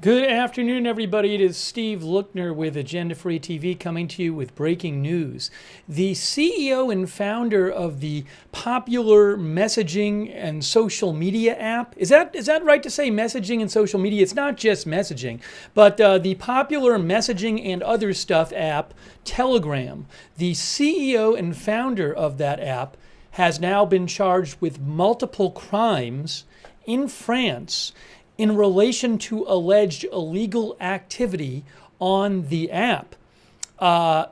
Good afternoon, everybody. It is Steve Lookner with Agenda Free TV coming to you with breaking news. The CEO and founder of the popular messaging and social media app, is that right to say messaging and social media? It's not just messaging, but the popular messaging and other stuff app, Telegram, the CEO and founder of that app has now been charged with multiple crimes in France in relation to alleged illegal activity on the app.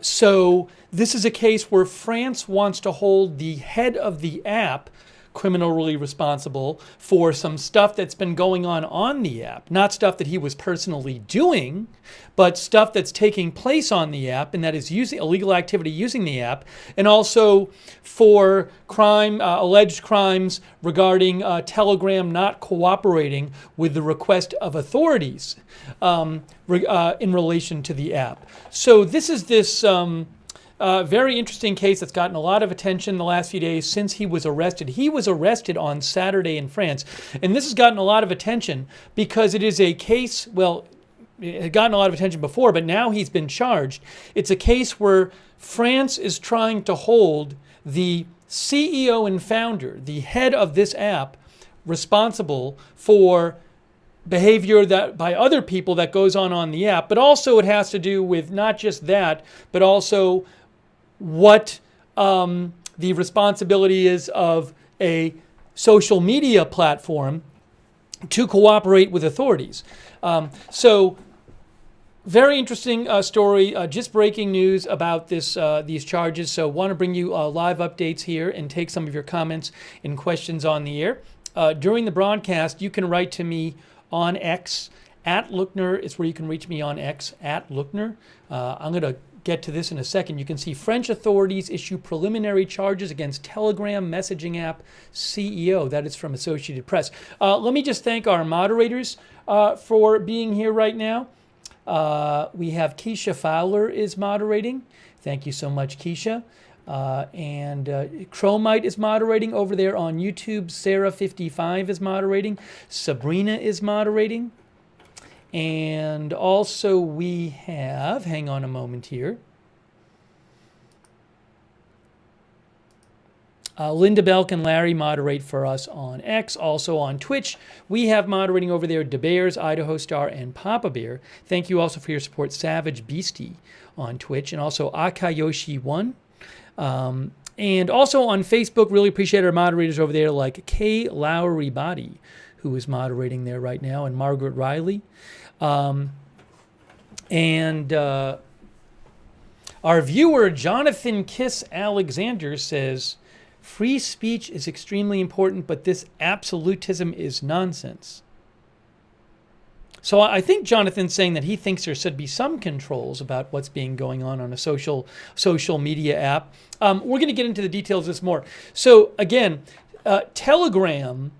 So this is a case where France wants to hold the head of the app criminally responsible for some stuff that's been going on the app. Not stuff that he was personally doing, but stuff that's taking place on the app, and that is using illegal activity using the app, and also for alleged crimes regarding Telegram not cooperating with the request of authorities in relation to the app. So this is this very interesting case that's gotten a lot of attention the last few days since he was arrested. He was arrested on Saturday in France, and this has gotten a lot of attention because it is a case, well, it had gotten a lot of attention before, but now he's been charged. It's a case where France is trying to hold the CEO and founder, the head of this app, responsible for behavior that by other people that goes on the app, but also it has to do with not just that, but also what the responsibility is of a social media platform to cooperate with authorities. So very interesting story, just breaking news about these charges. So want to bring you live updates here and take some of your comments and questions on the air. During the broadcast, you can write to me on X. At Lookner is where you can reach me on X, at Lookner. I'm going to get to this in a second. You can see French authorities issue preliminary charges against Telegram messaging app CEO. That is from Associated Press. Let me just thank our moderators for being here right now. We have Keisha Fowler is moderating. Thank you so much, Keisha. And Chromite is moderating over there on YouTube. Sarah55 is moderating. Sabrina is moderating. And also we have, hang on a moment here, Linda Belk and Larry moderate for us on X. Also on Twitch, we have moderating over there DeBears, Idaho Star, and Papa Bear. Thank you also for your support, Savage Beastie on Twitch, and also Akayoshi1. And also on Facebook, really appreciate our moderators over there like Kay Lowry Body, who is moderating there right now, and Margaret Riley. Our viewer, Jonathan Kiss Alexander, says, free speech is extremely important, but this absolutism is nonsense. So I think Jonathan's saying that he thinks there should be some controls about what's being going on a social media app. We're going to get into the details of this more. So again, Telegram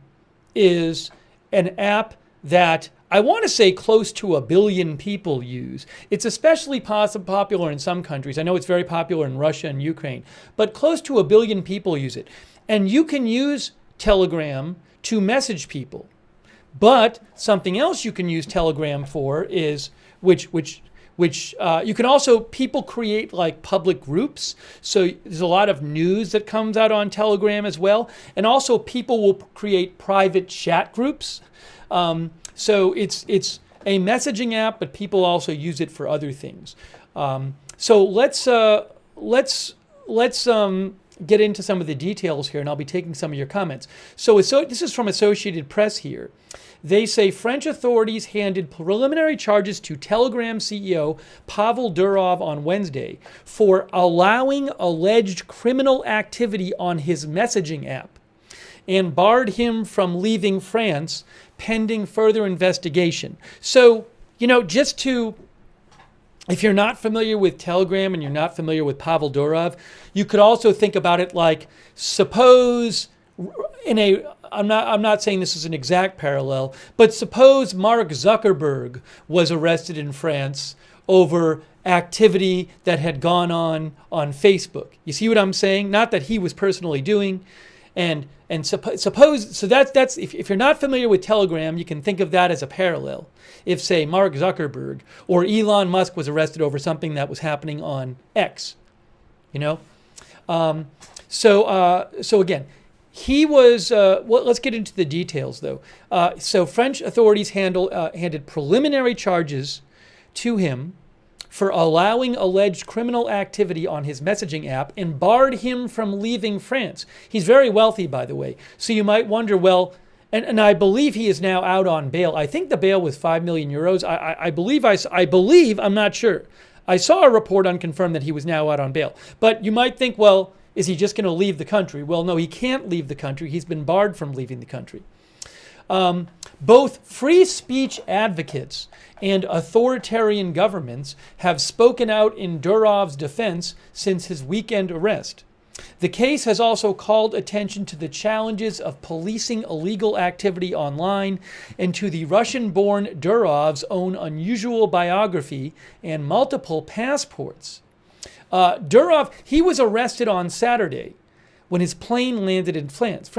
is an app that I want to say close to 1 billion people use. It's especially popular in some countries. I know it's very popular in Russia and Ukraine, but close to 1 billion people use it. And you can use Telegram to message people. But something else you can use Telegram for is, which you can also, people create like public groups. So there's a lot of news that comes out on Telegram as well. And also people will create private chat groups. So it's a messaging app, but people also use it for other things. So let's get into some of the details here, and I'll be taking some of your comments. So this is from Associated Press here. They say French authorities handed preliminary charges to Telegram CEO Pavel Durov on Wednesday for allowing alleged criminal activity on his messaging app and barred him from leaving France pending further investigation. So, if you're not familiar with Telegram and you're not familiar with Pavel Durov, you could also think about it like, suppose I'm not saying this is an exact parallel, but suppose Mark Zuckerberg was arrested in France over activity that had gone on Facebook. You see what I'm saying? Not that he was personally doing, Suppose, so that's if you're not familiar with Telegram, you can think of that as a parallel. If, say, Mark Zuckerberg or Elon Musk was arrested over something that was happening on X, you know. So again, he was. Well, let's get into the details though. So French authorities handed preliminary charges to him for allowing alleged criminal activity on his messaging app and barred him from leaving France. He's very wealthy, by the way. So you might wonder, well, and I believe he is now out on bail. I think the bail was 5 million euros. I believe, I'm not sure. I saw a report unconfirmed that he was now out on bail. But you might think, well, is he just going to leave the country? Well, no, he can't leave the country. He's been barred from leaving the country. Both free speech advocates and authoritarian governments have spoken out in Durov's defense since his weekend arrest. The case has also called attention to the challenges of policing illegal activity online and to the Russian-born Durov's own unusual biography and multiple passports. Durov, he was arrested on Saturday when his plane landed in France.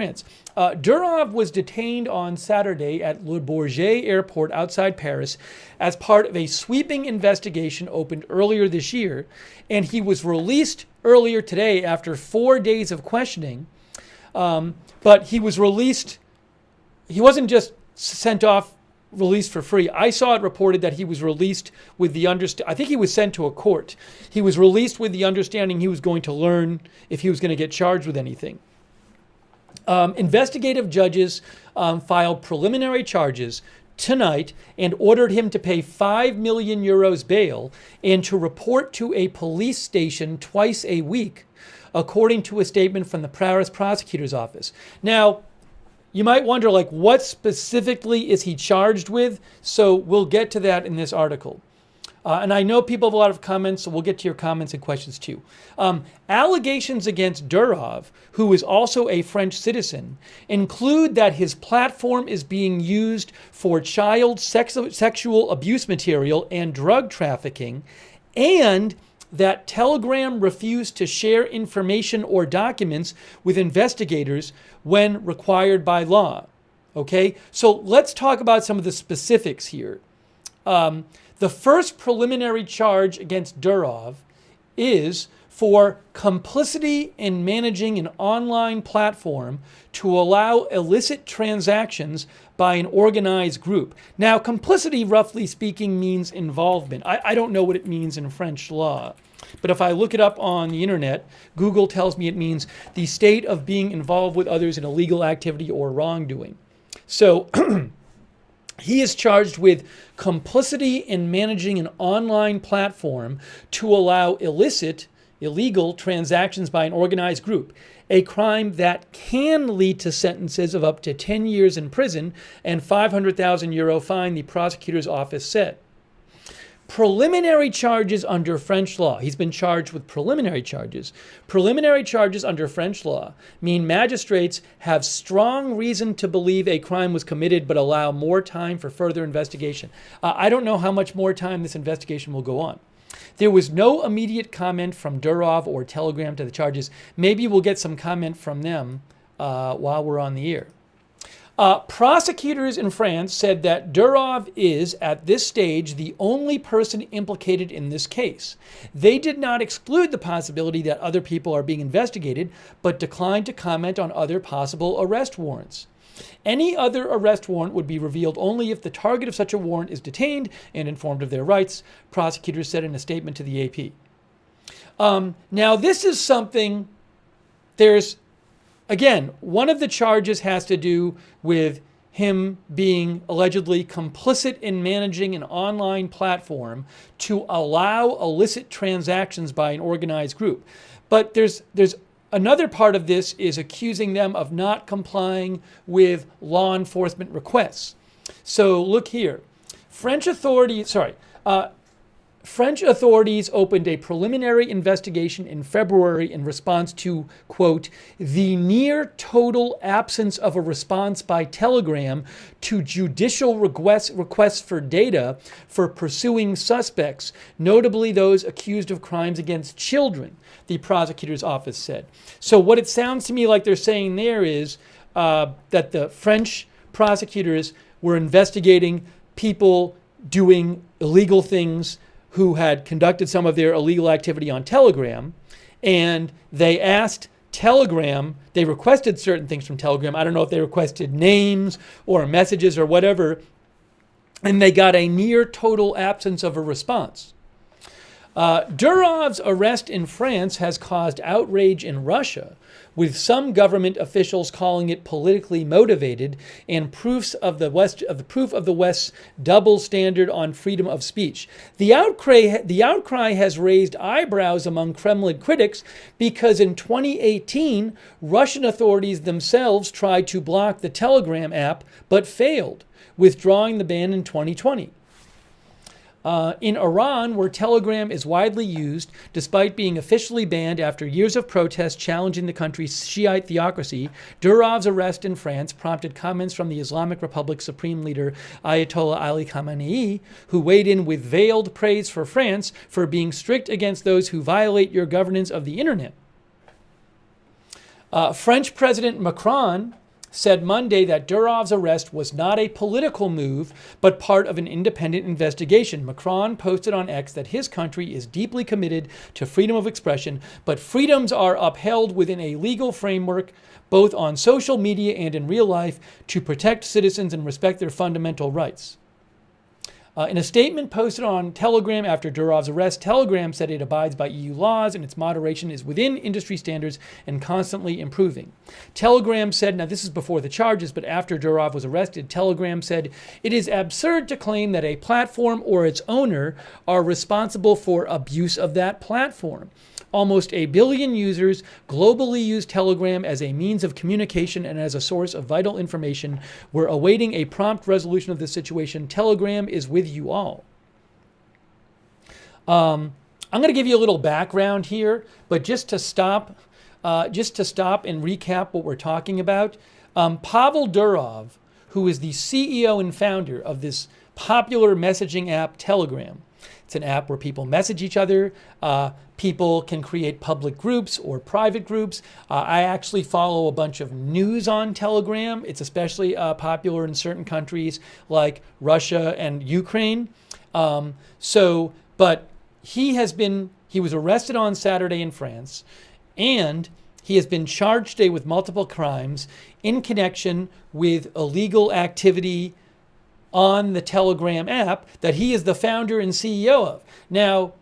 Durov was detained on Saturday at Le Bourget airport outside Paris as part of a sweeping investigation opened earlier this year, and he was released earlier today after 4 days of questioning. But he was released. He wasn't just released for free. I saw it reported that he was released with the I think he was sent to a court. He was released with the understanding he was going to learn if he was going to get charged with anything. Investigative judges filed preliminary charges tonight and ordered him to pay 5 million euros bail and to report to a police station twice a week, according to a statement from the Paris prosecutor's office. Now, you might wonder, like, what specifically is he charged with? So we'll get to that in this article. And I know people have a lot of comments, so we'll get to your comments and questions too. Allegations against Durov, who is also a French citizen, include that his platform is being used for child sexual abuse material and drug trafficking, and that Telegram refused to share information or documents with investigators when required by law. Okay, so let's talk about some of the specifics here. The first preliminary charge against Durov is for complicity in managing an online platform to allow illicit transactions by an organized group. Now, complicity, roughly speaking, means involvement. I don't know what it means in French law, but if I look it up on the internet, Google tells me it means the state of being involved with others in illegal activity or wrongdoing. So he is charged with complicity in managing an online platform to allow illegal transactions by an organized group, a crime that can lead to sentences of up to 10 years in prison and 500,000 euro fine, the prosecutor's office said. Preliminary charges under French law. He's been charged with preliminary charges. Preliminary charges under French law mean magistrates have strong reason to believe a crime was committed but allow more time for further investigation. I don't know how much more time this investigation will go on. There was no immediate comment from Durov or Telegram to the charges. Maybe we'll get some comment from them while we're on the air. Prosecutors in France said that Durov is, at this stage, the only person implicated in this case. They did not exclude the possibility that other people are being investigated, but declined to comment on other possible arrest warrants. Any other arrest warrant would be revealed only if the target of such a warrant is detained and informed of their rights, prosecutors said in a statement to the AP. Now, this is something, again, one of the charges has to do with him being allegedly complicit in managing an online platform to allow illicit transactions by an organized group. But there's another part of this is accusing them of not complying with law enforcement requests. So look here. French authorities opened a preliminary investigation in February in response to, quote, the near total absence of a response by Telegram to judicial requests for data for pursuing suspects, notably those accused of crimes against children, the prosecutor's office said. So what it sounds to me like they're saying there is that the French prosecutors were investigating people doing illegal things who had conducted some of their illegal activity on Telegram, and they asked Telegram, they requested certain things from Telegram. I don't know if they requested names or messages or whatever, and they got a near total absence of a response. Durov's arrest in France has caused outrage in Russia, with some government officials calling it politically motivated and proof of the West's double standard on freedom of speech. The outcry has raised eyebrows among Kremlin critics because in 2018, Russian authorities themselves tried to block the Telegram app but failed, withdrawing the ban in 2020. In Iran, where Telegram is widely used, despite being officially banned after years of protests challenging the country's Shiite theocracy, Durov's arrest in France prompted comments from the Islamic Republic's supreme leader Ayatollah Ali Khamenei, who weighed in with veiled praise for France for being strict against those who violate your governance of the internet. French President Macron said Monday that Durov's arrest was not a political move, but part of an independent investigation. Macron posted on X that his country is deeply committed to freedom of expression, but freedoms are upheld within a legal framework, both on social media and in real life, to protect citizens and respect their fundamental rights. In a statement posted on Telegram after Durov's arrest, Telegram said it abides by EU laws and its moderation is within industry standards and constantly improving. Telegram said, now this is before the charges, but after Durov was arrested, Telegram said, it is absurd to claim that a platform or its owner are responsible for abuse of that platform. Almost 1 billion users globally use Telegram as a means of communication and as a source of vital information. We're awaiting a prompt resolution of this situation. Telegram is with you all. I'm going to give you a little background here, but just to stop and recap what we're talking about. Pavel Durov, who is the CEO and founder of this popular messaging app Telegram. It's an app where people message each other. People can create public groups or private groups. I actually follow a bunch of news on Telegram. It's especially popular in certain countries like Russia and Ukraine. But he was arrested on Saturday in France, and he has been charged today with multiple crimes in connection with illegal activity on the Telegram app that he is the founder and CEO of. Now,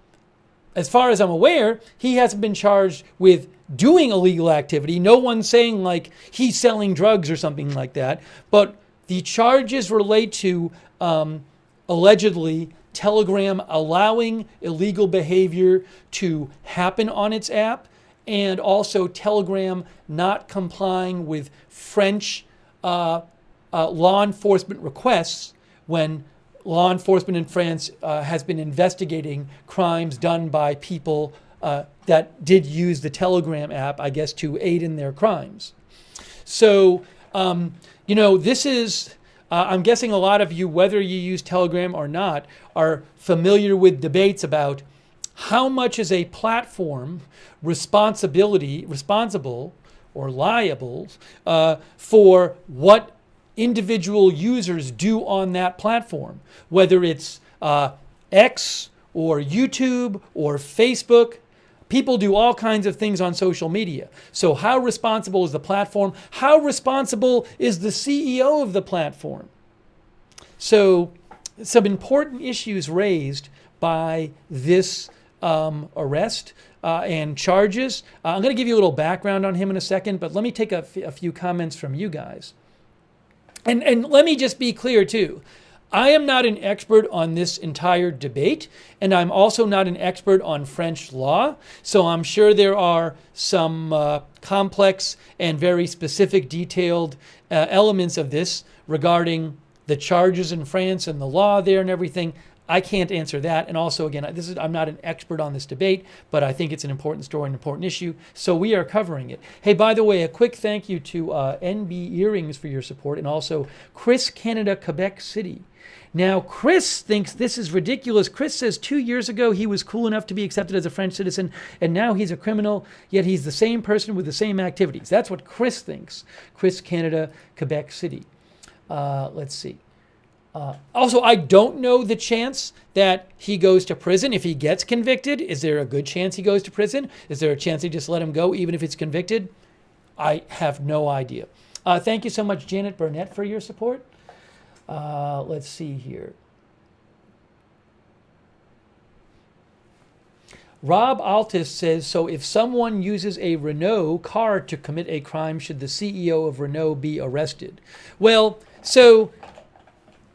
as far as I'm aware, he hasn't been charged with doing illegal activity. No one's saying like he's selling drugs or something like that. But the charges relate to allegedly Telegram allowing illegal behavior to happen on its app, and also Telegram not complying with French law enforcement requests when law enforcement in France has been investigating crimes done by people that did use the Telegram app, I guess, to aid in their crimes. So, this is, I'm guessing a lot of you, whether you use Telegram or not, are familiar with debates about how much is a platform responsible or liable for what individual users do on that platform, whether it's X or YouTube or Facebook. People do all kinds of things on social media. So how responsible is the platform? How responsible is the CEO of the platform? So some important issues raised by this arrest and charges. I'm going to give you a little background on him in a second, but let me take a few comments from you guys. And let me just be clear, too. I am not an expert on this entire debate, and I'm also not an expert on French law. So I'm sure there are some complex and very specific, detailed elements of this regarding the charges in France and the law there and everything. I can't answer that. And also, again, I'm not an expert on this debate, but I think it's an important story, an important issue. So we are covering it. Hey, by the way, a quick thank you to NB Earrings for your support, and also Chris Canada, Quebec City. Now, Chris thinks this is ridiculous. Chris says 2 years ago he was cool enough to be accepted as a French citizen, and now he's a criminal, yet he's the same person with the same activities. That's what Chris thinks. Chris Canada, Quebec City. Let's see. Also, I don't know the chance that he goes to prison if he gets convicted. Is there a good chance he goes to prison? Is there a chance they just let him go even if it's convicted? I have no idea. Thank you so much, Janet Burnett, for your support. Let's see here. Rob Altus says, so if someone uses a Renault car to commit a crime, should the CEO of Renault be arrested? Well, so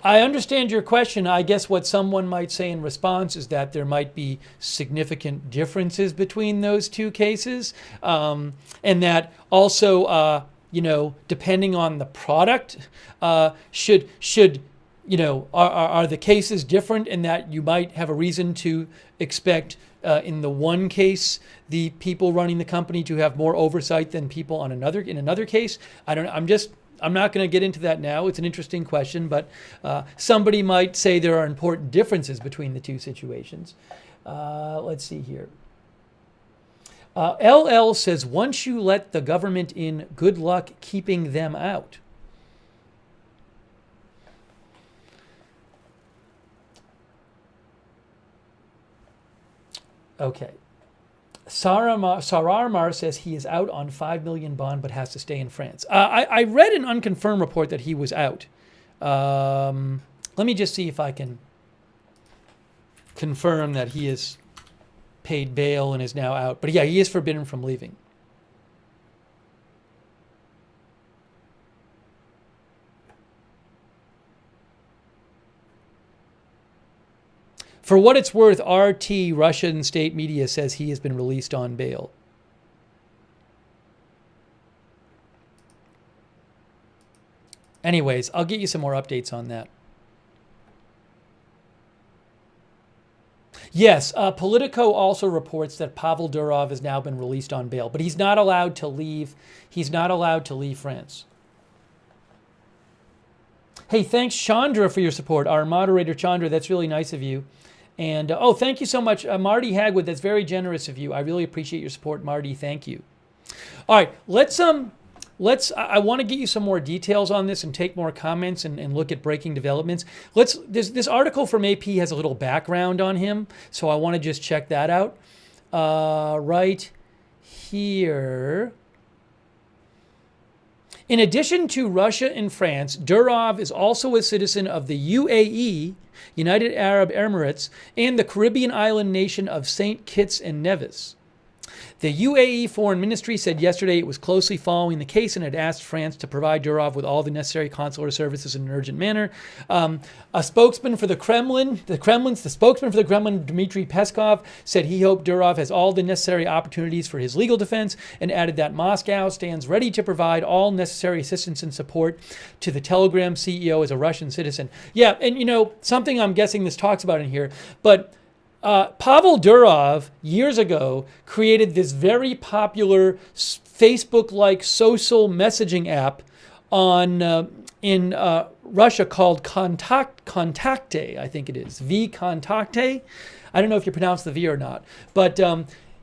I understand your question. I guess what someone might say in response is that there might be significant differences between those two cases, and that also, depending on the product, are the cases different, in that you might have a reason to expect in the one case the people running the company to have more oversight than people in another case. I don't know. I'm not going to get into that now. It's an interesting question, but somebody might say there are important differences between the two situations. Let's see here. LL says, once you let the government in, good luck keeping them out. Okay. Sararmar says he is out on 5 million bond but has to stay in France. I read an unconfirmed report that he was out. Let me just see if I can confirm that he is paid bail and is now out. But yeah, he is forbidden from leaving. For what it's worth, RT, Russian state media, says he has been released on bail. Anyways, I'll get you some more updates on that. Yes, Politico also reports that Pavel Durov has now been released on bail, but he's not allowed to leave. He's not allowed to leave France. Hey, thanks, Chandra, for your support. Our moderator, Chandra, that's really nice of you. And, thank you so much, Marty Hagwood. That's very generous of you. I really appreciate your support, Marty. Thank you. All right, I want to get you some more details on this and take more comments and look at breaking developments. This article from AP has a little background on him, so I want to just check that out. Right here. In addition to Russia and France, Durov is also a citizen of the UAE, United Arab Emirates, and the Caribbean island nation of St. Kitts and Nevis. The UAE Foreign Ministry said yesterday it was closely following the case and had asked France to provide Durov with all the necessary consular services in an urgent manner. A spokesman for the Kremlin, Dmitry Peskov, said he hoped Durov has all the necessary opportunities for his legal defense, and added that Moscow stands ready to provide all necessary assistance and support to the Telegram CEO as a Russian citizen. Yeah, and something I'm guessing this talks about in here, but Pavel Durov, years ago, created this very popular Facebook-like social messaging app in Russia called Kontakte, I think it is. Kontakte. I don't know if you pronounce the V or not. But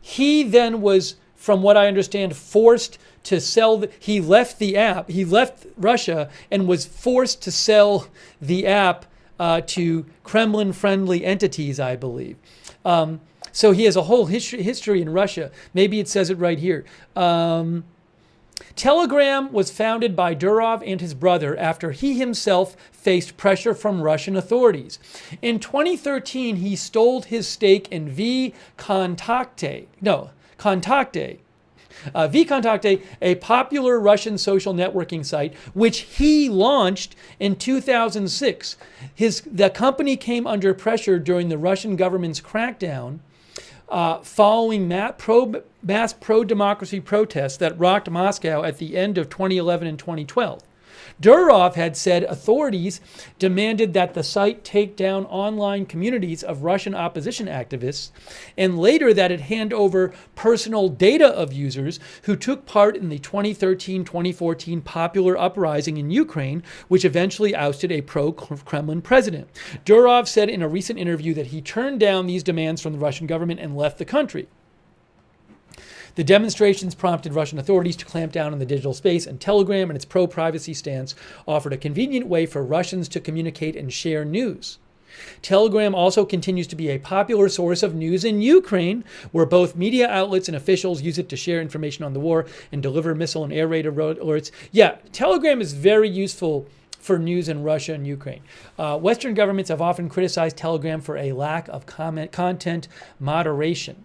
he then was, from what I understand, forced to sell. He left the app. He left Russia and was forced to sell the app to Kremlin-friendly entities, I believe. So he has a whole history in Russia. Maybe it says it right here. Telegram was founded by Durov and his brother after he himself faced pressure from Russian authorities. In 2013, he stole his stake in VKontakte, a popular Russian social networking site, which he launched in 2006. The company came under pressure during the Russian government's crackdown following mass pro-democracy protests that rocked Moscow at the end of 2011 and 2012. Durov had said authorities demanded that the site take down online communities of Russian opposition activists, and later that it hand over personal data of users who took part in the 2013-2014 popular uprising in Ukraine, which eventually ousted a pro-Kremlin president. Durov said in a recent interview that he turned down these demands from the Russian government and left the country. The demonstrations prompted Russian authorities to clamp down on the digital space, and Telegram and its pro-privacy stance offered a convenient way for Russians to communicate and share news. Telegram also continues to be a popular source of news in Ukraine, where both media outlets and officials use it to share information on the war and deliver missile and air raid alerts. Yeah, Telegram is very useful for news in Russia and Ukraine. Western governments have often criticized Telegram for a lack of content moderation.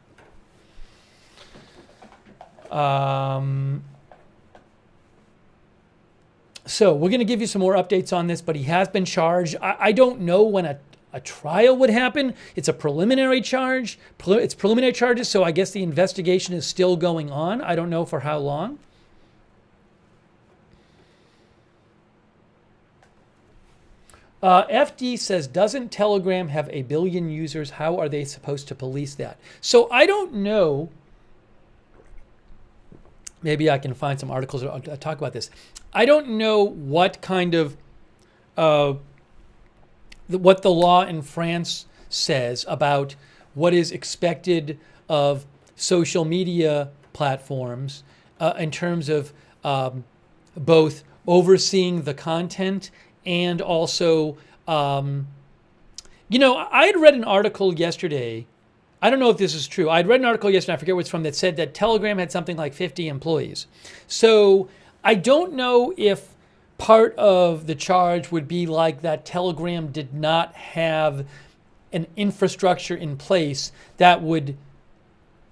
So we're going to give you some more updates on this, but he has been charged. I don't know when a trial would happen. It's a preliminary charge. It's preliminary charges, so I guess the investigation is still going on. I don't know for how long. FD says, doesn't Telegram have 1 billion users? How are they supposed to police that? So I don't know. Maybe I can find some articles that talk about this. I don't know what kind of, what the law in France says about what is expected of social media platforms in terms of both overseeing the content and also, I had read an article yesterday. I don't know if this is true. I'd read an article yesterday, I forget where it's from, that said that Telegram had something like 50 employees. So I don't know if part of the charge would be like that Telegram did not have an infrastructure in place that would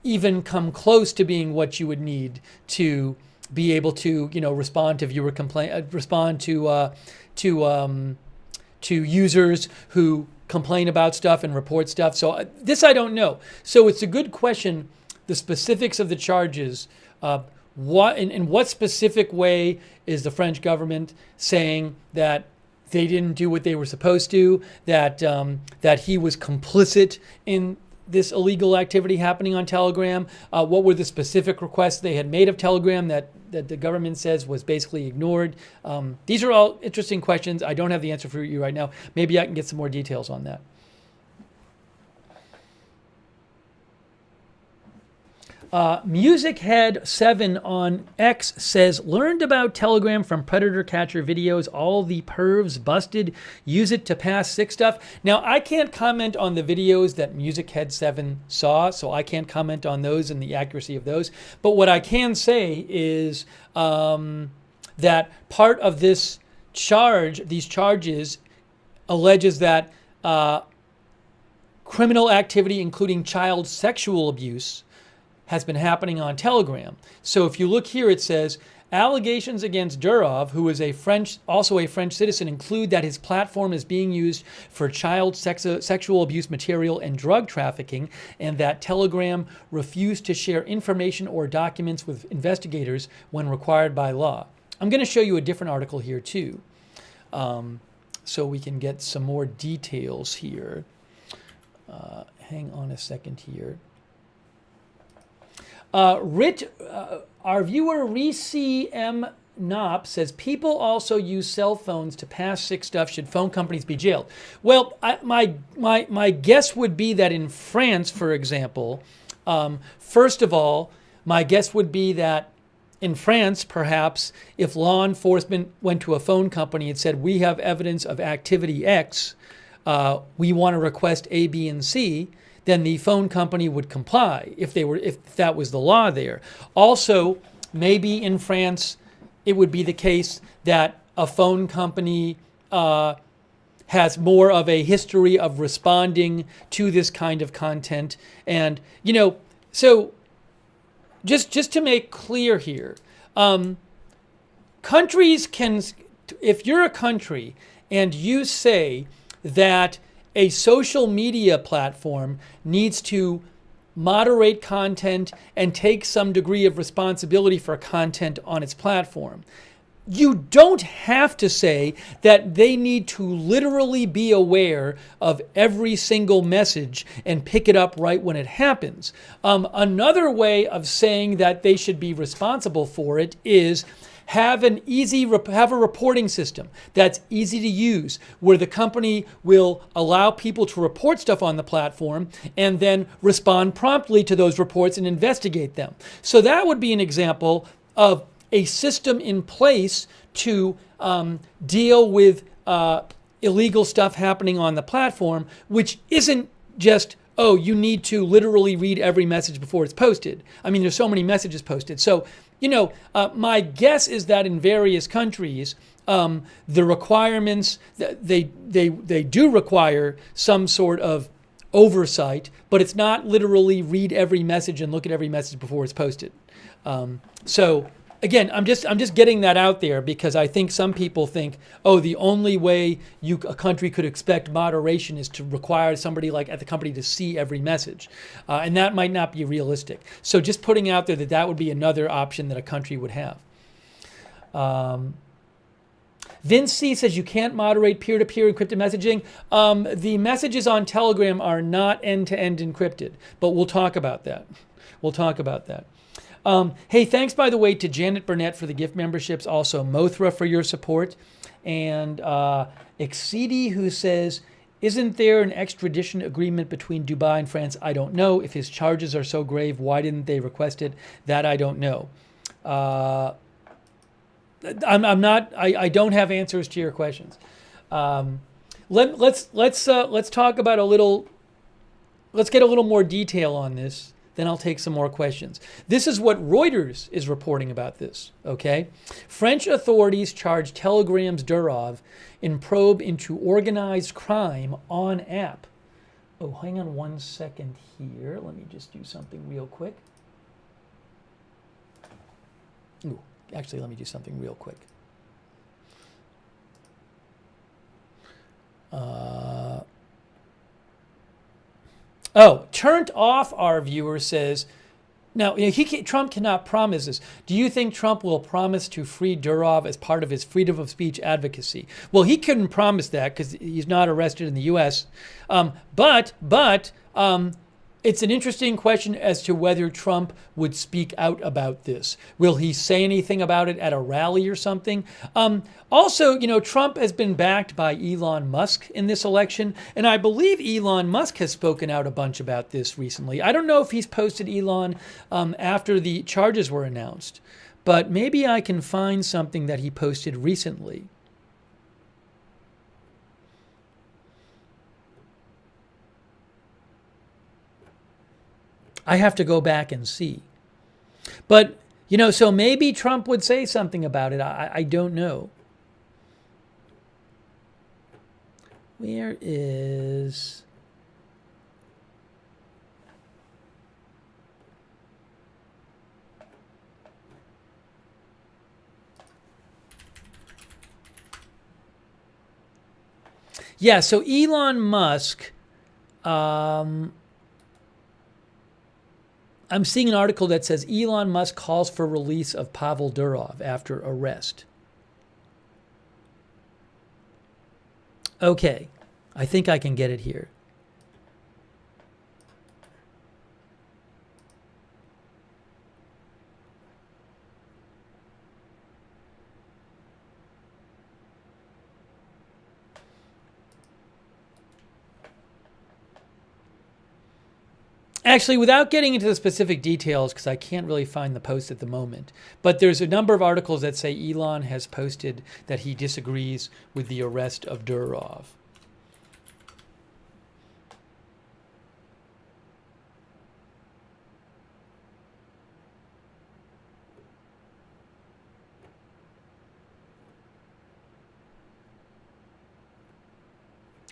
even come close to being what you would need to be able to, respond to viewer complaint, respond to users who complain about stuff and report stuff. So this I don't know. So it's a good question, the specifics of the charges. In what specific way is the French government saying that they didn't do what they were supposed to, that he was complicit in this illegal activity happening on Telegram? What were the specific requests they had made of Telegram that the government says was basically ignored? These are all interesting questions. I don't have the answer for you right now. Maybe I can get some more details on that. MusicHead7 on X says, learned about Telegram from Predator Catcher videos. All the pervs busted. Use it to pass sick stuff. Now, I can't comment on the videos that MusicHead7 saw, so I can't comment on those and the accuracy of those. But what I can say is that part of this charge, these charges, alleges that criminal activity, including child sexual abuse, has been happening on Telegram. So if you look here, it says, allegations against Durov, who is also a French citizen, include that his platform is being used for child sexual abuse material and drug trafficking, and that Telegram refused to share information or documents with investigators when required by law. I'm going to show you a different article here too, so we can get some more details here. Hang on a second here. Our viewer Risi M. Knopp says, people also use cell phones to pass sick stuff. Should phone companies be jailed? Well, my guess would be that in France, for example, first of all, my guess would be that in France, perhaps, if law enforcement went to a phone company and said, we have evidence of activity X, we want to request A, B, and C, then the phone company would comply if that was the law there. Also, maybe in France, it would be the case that a phone company has more of a history of responding to this kind of content. And, so just to make clear here, countries can, if you're a country and you say that a social media platform needs to moderate content and take some degree of responsibility for content on its platform, you don't have to say that they need to literally be aware of every single message and pick it up right when it happens. Another way of saying that they should be responsible for it is have a reporting system that's easy to use, where the company will allow people to report stuff on the platform and then respond promptly to those reports and investigate them. So that would be an example of a system in place to deal with illegal stuff happening on the platform, which isn't just, oh, you need to literally read every message before it's posted. I mean, there's so many messages posted. So, my guess is that in various countries, the requirements, they do require some sort of oversight, but it's not literally read every message and look at every message before it's posted. So again, I'm just getting that out there because I think some people think, oh, the only way a country could expect moderation is to require somebody like at the company to see every message. And that might not be realistic. So just putting out there that would be another option that a country would have. Vince C says you can't moderate peer-to-peer encrypted messaging. The messages on Telegram are not end-to-end encrypted, but we'll talk about that. Hey, thanks, by the way, to Janet Burnett for the gift memberships. Also, Mothra for your support. And Exceedi, who says, isn't there an extradition agreement between Dubai and France? I don't know. If his charges are so grave, why didn't they request it? That I don't know. I don't have answers to your questions. Let's talk about let's get a little more detail on this. Then I'll take some more questions. This is what Reuters is reporting about this, okay? French authorities charge Telegram's Durov in probe into organized crime on app. Oh, hang on one second here. Let me just do something real quick. Ooh, actually, let me do something real quick. Turned off, our viewer says. Now, Trump cannot promise this. Do you think Trump will promise to free Durov as part of his freedom of speech advocacy? Well, he couldn't promise that because he's not arrested in the U.S. But it's an interesting question as to whether Trump would speak out about this. Will he say anything about it at a rally or something? Also, Trump has been backed by Elon Musk in this election, and I believe Elon Musk has spoken out a bunch about this recently. I don't know if he's posted Elon after the charges were announced, but maybe I can find something that he posted recently. I have to go back and see. But, so maybe Trump would say something about it. I don't know. Where is... Yeah, so Elon Musk... I'm seeing an article that says Elon Musk calls for release of Pavel Durov after arrest. Okay, I think I can get it here. Actually, without getting into the specific details, because I can't really find the post at the moment, but there's a number of articles that say Elon has posted that he disagrees with the arrest of Durov.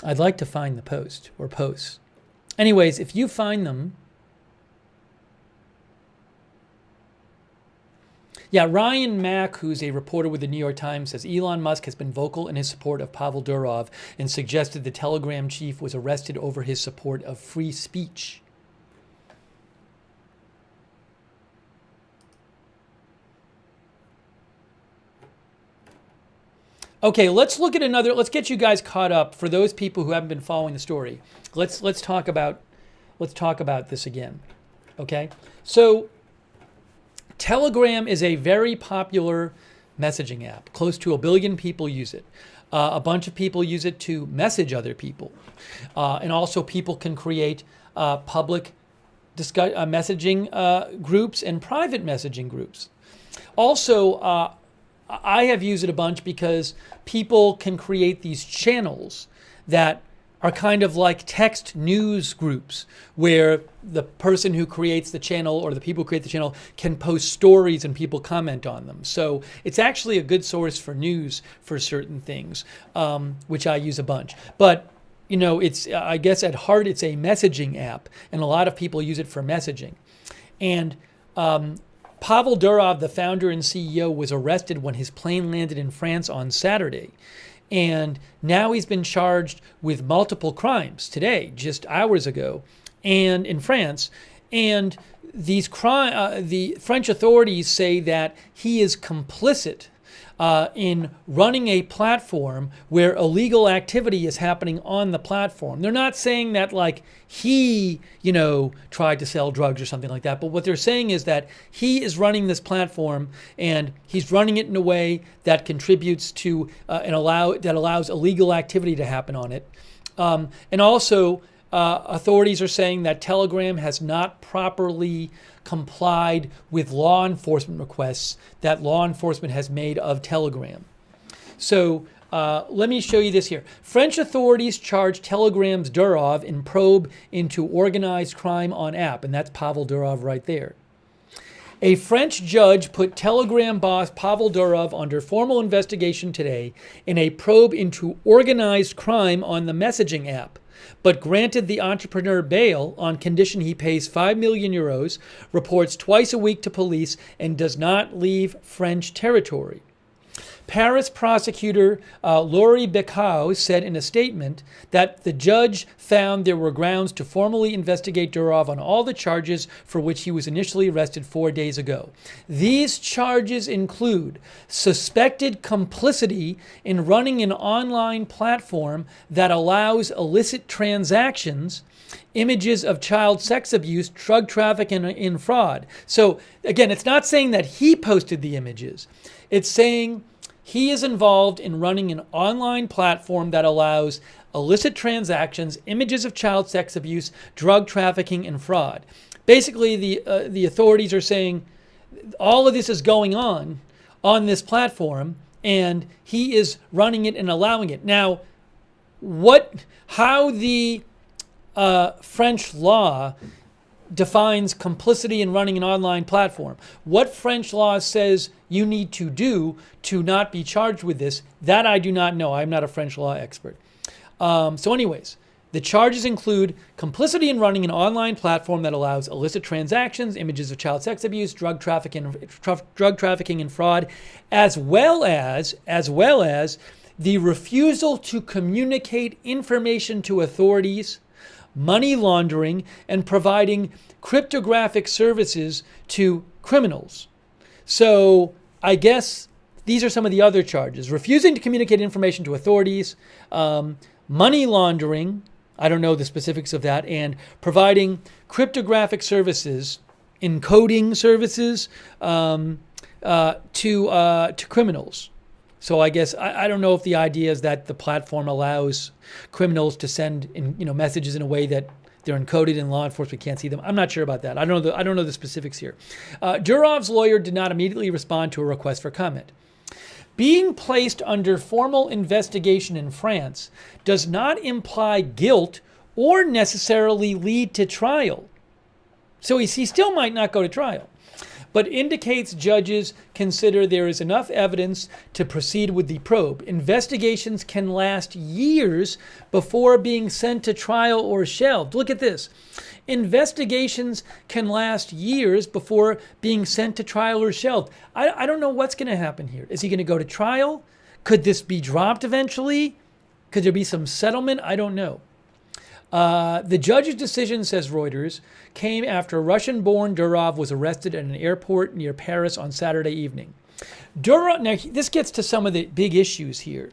I'd like to find the post or posts. Anyways, if you find them, yeah, Ryan Mack, who's a reporter with the New York Times, says Elon Musk has been vocal in his support of Pavel Durov and suggested the Telegram chief was arrested over his support of free speech. Okay, let's look at another. Let's get you guys caught up. For those people who haven't been following the story, let's talk about this again. Okay, so Telegram is a very popular messaging app. Close to 1 billion people use it. A bunch of people use it to message other people, and also people can create public messaging groups and private messaging groups. Also, I have used it a bunch because people can create these channels that are kind of like text news groups where the person who creates the channel or the people who create the channel can post stories and people comment on them. So it's actually a good source for news for certain things, which I use a bunch. But you know, it's, I guess at heart, it's a messaging app, and a lot of people use it for messaging. And Pavel Durov, the founder and CEO, was arrested when his plane landed in France on Saturday. And now he's been charged with multiple crimes today, just hours ago, and in France. And these the French authorities say that he is complicit in running a platform where illegal activity is happening on the platform. They're not saying that like he, you know, tried to sell drugs or something like that. But what they're saying is that he is running this platform and he's running it in a way that contributes to that allows illegal activity to happen on it. And also, authorities are saying that Telegram has not properly complied with law enforcement requests that law enforcement has made of Telegram. So let me show you this here. French authorities charge Telegram's Durov in probe into organized crime on app, and that's Pavel Durov right there. A French judge put Telegram boss Pavel Durov under formal investigation today in a probe into organized crime on the messaging app, but granted the entrepreneur bail on condition he pays 5 million euros, reports twice a week to police, and does not leave French territory. Paris prosecutor Laurie Becau said in a statement that the judge found there were grounds to formally investigate Durov on all the charges for which he was initially arrested 4 days ago. These charges include suspected complicity in running an online platform that allows illicit transactions, images of child sex abuse, drug trafficking, and fraud. So again, it's not saying that he posted the images. It's saying he is involved in running an online platform that allows illicit transactions, images of child sex abuse, drug trafficking, and fraud. Basically, the authorities are saying all of this is going on this platform, and he is running it and allowing it. Now, how the French law defines complicity in running an online platform. What French law says you need to do to not be charged with this, that I do not know. I'm not a French law expert. So anyways, the charges include complicity in running an online platform that allows illicit transactions, images of child sex abuse, drug trafficking and fraud, as well as the refusal to communicate information to authorities, money laundering, and providing cryptographic services to criminals. So I guess these are some of the other charges. Refusing to communicate information to authorities, money laundering, I don't know the specifics of that, and providing cryptographic services, encoding services to criminals. So I guess I don't know if the idea is that the platform allows criminals to send messages in a way that they're encoded and law enforcement can't see them. I'm not sure about that. I don't know the specifics here. Durov's lawyer did not immediately respond to a request for comment. Being placed under formal investigation in France does not imply guilt or necessarily lead to trial. So he still might not go to trial, but indicates judges consider there is enough evidence to proceed with the probe. Investigations can last years before being sent to trial or shelved. Look at this. Investigations can last years before being sent to trial or shelved. I don't know what's going to happen here. Is he going to go to trial? Could this be dropped eventually? Could there be some settlement? I don't know. The judge's decision, says Reuters, came after Russian-born Durov was arrested at an airport near Paris on Saturday evening. Durov, now this gets to some of the big issues here.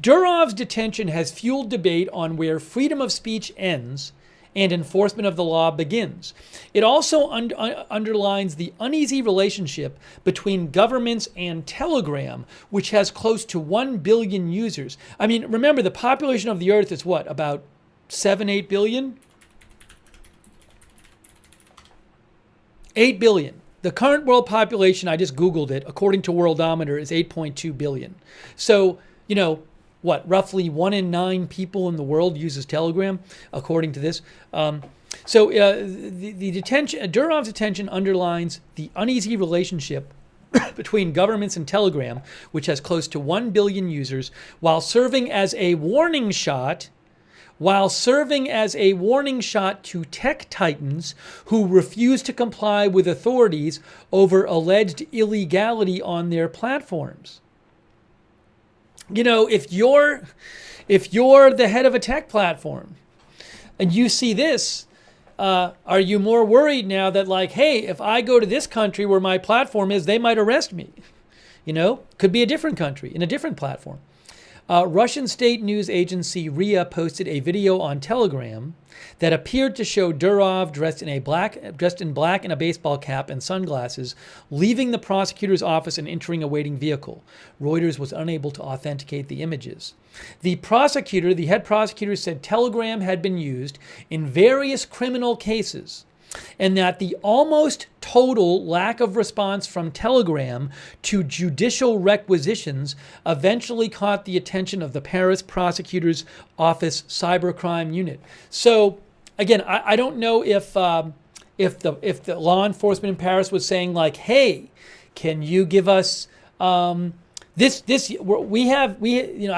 Durov's detention has fueled debate on where freedom of speech ends and enforcement of the law begins. It also underlines the uneasy relationship between governments and Telegram, which has close to 1 billion users. I mean, remember, the population of the Earth is what, about 7, 8 billion? 8 billion. The current world population, I just Googled it, according to Worldometer, is 8.2 billion. So, you know, what, roughly 1 in 9 people in the world uses Telegram, according to this. The detention, Durov's detention underlines the uneasy relationship between governments and Telegram, which has close to 1 billion users, while serving as a warning shot to tech titans who refuse to comply with authorities over alleged illegality on their platforms. You know, if you're the head of a tech platform and you see this, are you more worried now that, like, hey, if I go to this country where my platform is, they might arrest me? You know, could be a different country in a different platform. Russian state news agency RIA posted a video on Telegram that appeared to show Durov dressed in black and a baseball cap and sunglasses, leaving the prosecutor's office and entering a waiting vehicle. Reuters was unable to authenticate the images. The head prosecutor, said Telegram had been used in various criminal cases, and that the almost total lack of response from Telegram to judicial requisitions eventually caught the attention of the Paris prosecutor's office cybercrime unit. So, again, I don't know if the law enforcement in Paris was saying, like, hey, can you give us I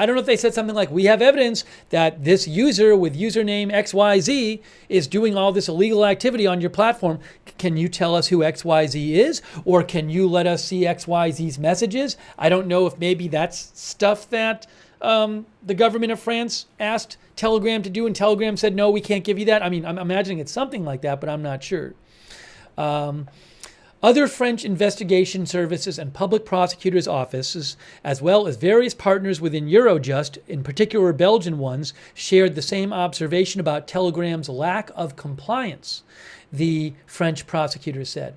don't know if they said something like, we have evidence that this user with username XYZ is doing all this illegal activity on your platform. Can you tell us who XYZ is? Or can you let us see XYZ's messages? I don't know if maybe that's stuff that the government of France asked Telegram to do, and Telegram said, no, we can't give you that. I mean, I'm imagining it's something like that, but I'm not sure. Other French investigation services and public prosecutors' offices, as well as various partners within Eurojust, in particular Belgian ones, shared the same observation about Telegram's lack of compliance, the French prosecutor said.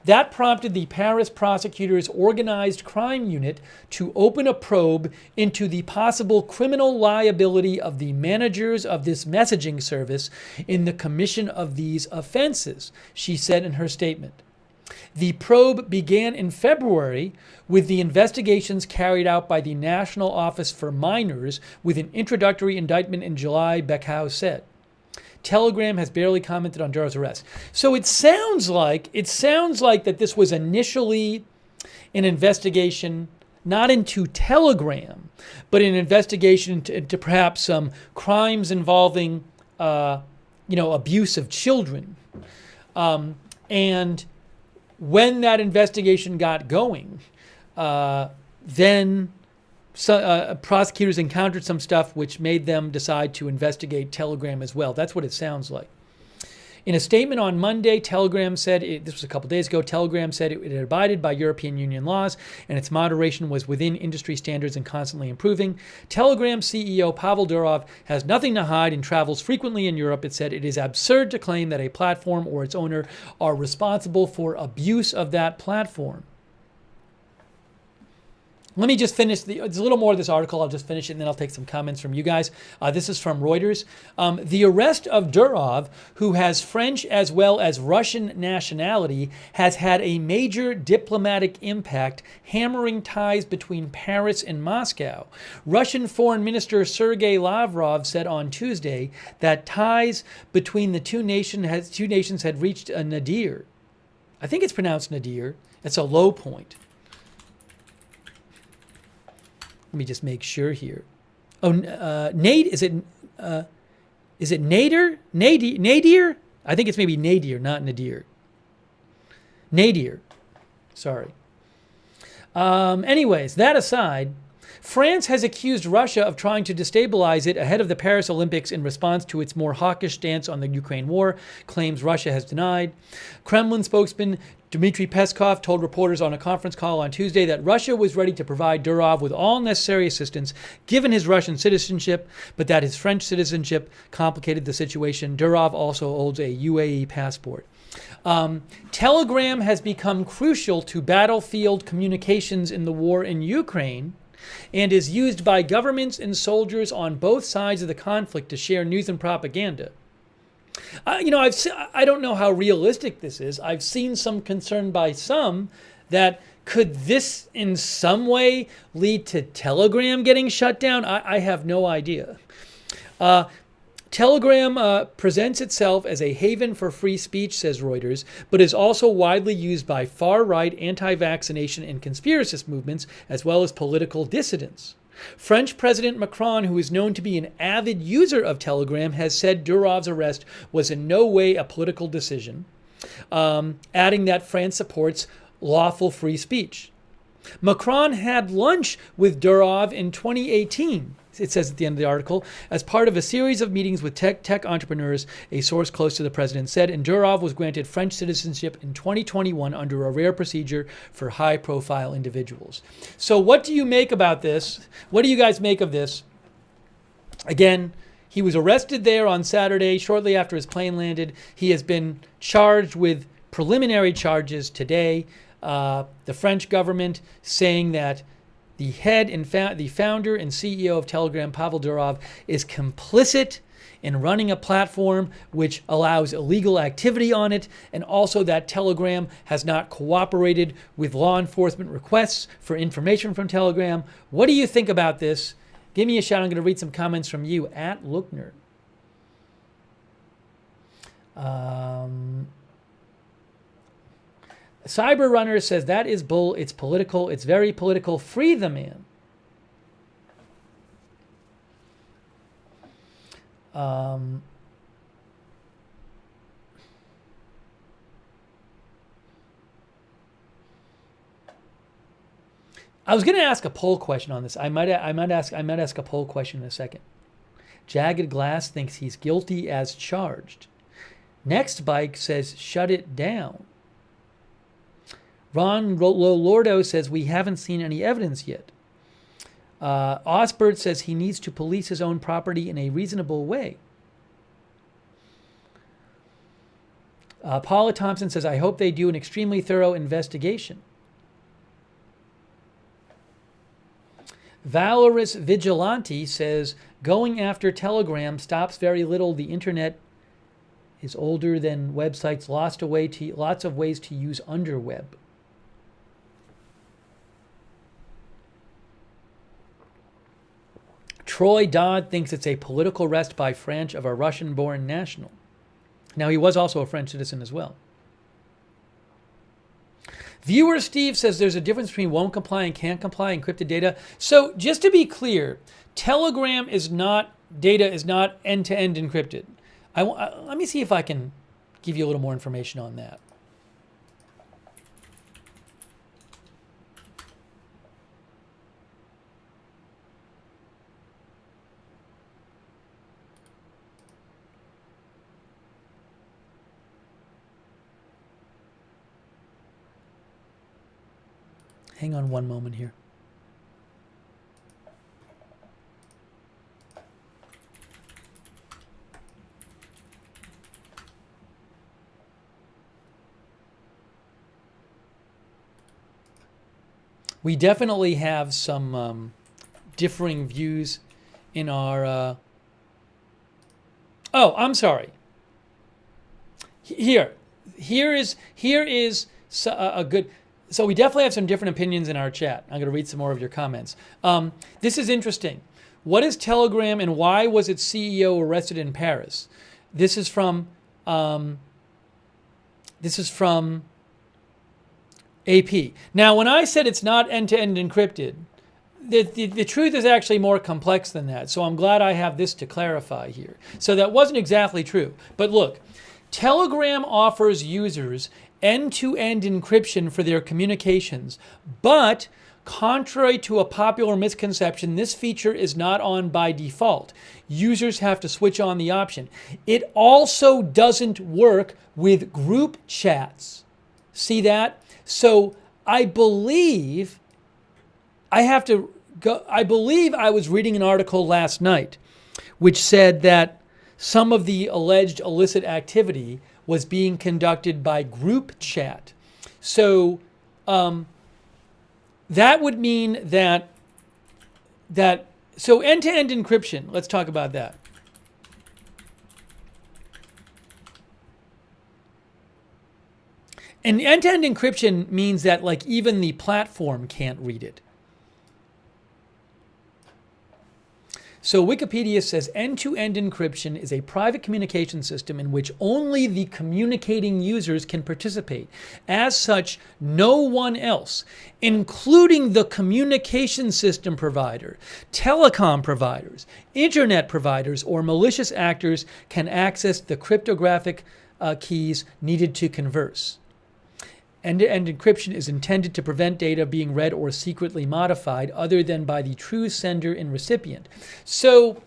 That prompted the Paris prosecutor's organized crime unit to open a probe into the possible criminal liability of the managers of this messaging service in the commission of these offenses, she said in her statement. The probe began in February with the investigations carried out by the National Office for Minors, with an introductory indictment in July, Beckhouse said. Telegram has barely commented on Durov's arrest. So it sounds like that this was initially an investigation not into Telegram, but an investigation into perhaps some crimes involving, abuse of children, and when that investigation got going, then prosecutors encountered some stuff which made them decide to investigate Telegram as well. That's what it sounds like. In a statement on Monday, Telegram said, this was a couple days ago, Telegram said it had abided by European Union laws and its moderation was within industry standards and constantly improving. Telegram CEO Pavel Durov has nothing to hide and travels frequently in Europe. It said it is absurd to claim that a platform or its owner are responsible for abuse of that platform. Let me just finish. There's a little more of this article. I'll just finish it and then I'll take some comments from you guys. This is from Reuters. The arrest of Durov, who has French as well as Russian nationality, has had a major diplomatic impact, hammering ties between Paris and Moscow. Russian Foreign Minister Sergei Lavrov said on Tuesday that ties between the two nations had reached a nadir. I think it's pronounced nadir. It's a low point. Let me just make sure here. Oh, Nate, is it Nader? Nadir? I think it's maybe Nadir, not Nadir. Nadir. Sorry. Anyways, that aside, France has accused Russia of trying to destabilize it ahead of the Paris Olympics in response to its more hawkish stance on the Ukraine war, claims Russia has denied. Kremlin spokesman Dmitry Peskov told reporters on a conference call on Tuesday that Russia was ready to provide Durov with all necessary assistance given his Russian citizenship, but that his French citizenship complicated the situation. Durov also holds a UAE passport. Telegram has become crucial to battlefield communications in the war in Ukraine and is used by governments and soldiers on both sides of the conflict to share news and propaganda. I don't know how realistic this is. I've seen some concern by some that could this in some way lead to Telegram getting shut down? I have no idea. Telegram presents itself as a haven for free speech, says Reuters, but is also widely used by far-right anti-vaccination and conspiracist movements, as well as political dissidents. French President Macron, who is known to be an avid user of Telegram, has said Durov's arrest was in no way a political decision, adding that France supports lawful free speech. Macron had lunch with Durov in 2018, it says at the end of the article, as part of a series of meetings with tech entrepreneurs, a source close to the president said, and Durov was granted French citizenship in 2021 under a rare procedure for high-profile individuals. So what do you make about this? What do you guys make of this? Again, he was arrested there on Saturday, shortly after his plane landed. He has been charged with preliminary charges today. The French government saying that the head and the founder and CEO of Telegram, Pavel Durov, is complicit in running a platform which allows illegal activity on it, and also that Telegram has not cooperated with law enforcement requests for information from Telegram. What do you think about this? Give me a shout. I'm going to read some comments from you at Lookner. Cyber Runner says that is bull. It's political. It's very political. Free the man. I was going to ask a poll question on this. I might ask a poll question in a second. Jagged Glass thinks he's guilty as charged. Next Bike says shut it down. Ron Lordo says we haven't seen any evidence yet. Osbert says he needs to police his own property in a reasonable way. Paula Thompson says, I hope they do an extremely thorough investigation. Valorous Vigilante says, going after Telegram stops very little. The internet is older than websites, lots of ways to use underweb. Troy Dodd thinks it's a political arrest by French of a Russian-born national. Now, he was also a French citizen as well. Viewer Steve says there's a difference between won't comply and can't comply encrypted data. So just to be clear, Telegram data is not end-to-end encrypted. Let me see if I can give you a little more information on that. Hang on one moment here. We definitely have some differing views in our... Oh, I'm sorry. Here is a good... So we definitely have some different opinions in our chat. I'm going to read some more of your comments. This is interesting. What is Telegram and why was its CEO arrested in Paris? This is from AP. Now, when I said it's not end-to-end encrypted, the truth is actually more complex than that. So I'm glad I have this to clarify here. So that wasn't exactly true. But look, Telegram offers users end-to-end encryption for their communications, but contrary to a popular misconception, this feature is not on by default. Users have to switch on the option. It also doesn't work with group chats. See that? So I believe I was reading an article last night which said that some of the alleged illicit activity was being conducted by group chat. So that would mean that so end-to-end encryption, let's talk about that. And end-to-end encryption means that like even the platform can't read it. So Wikipedia says end-to-end encryption is a private communication system in which only the communicating users can participate. As such, no one else, including the communication system provider, telecom providers, internet providers, or malicious actors, can access the cryptographic keys needed to converse. End-to-end encryption is intended to prevent data being read or secretly modified other than by the true sender and recipient. So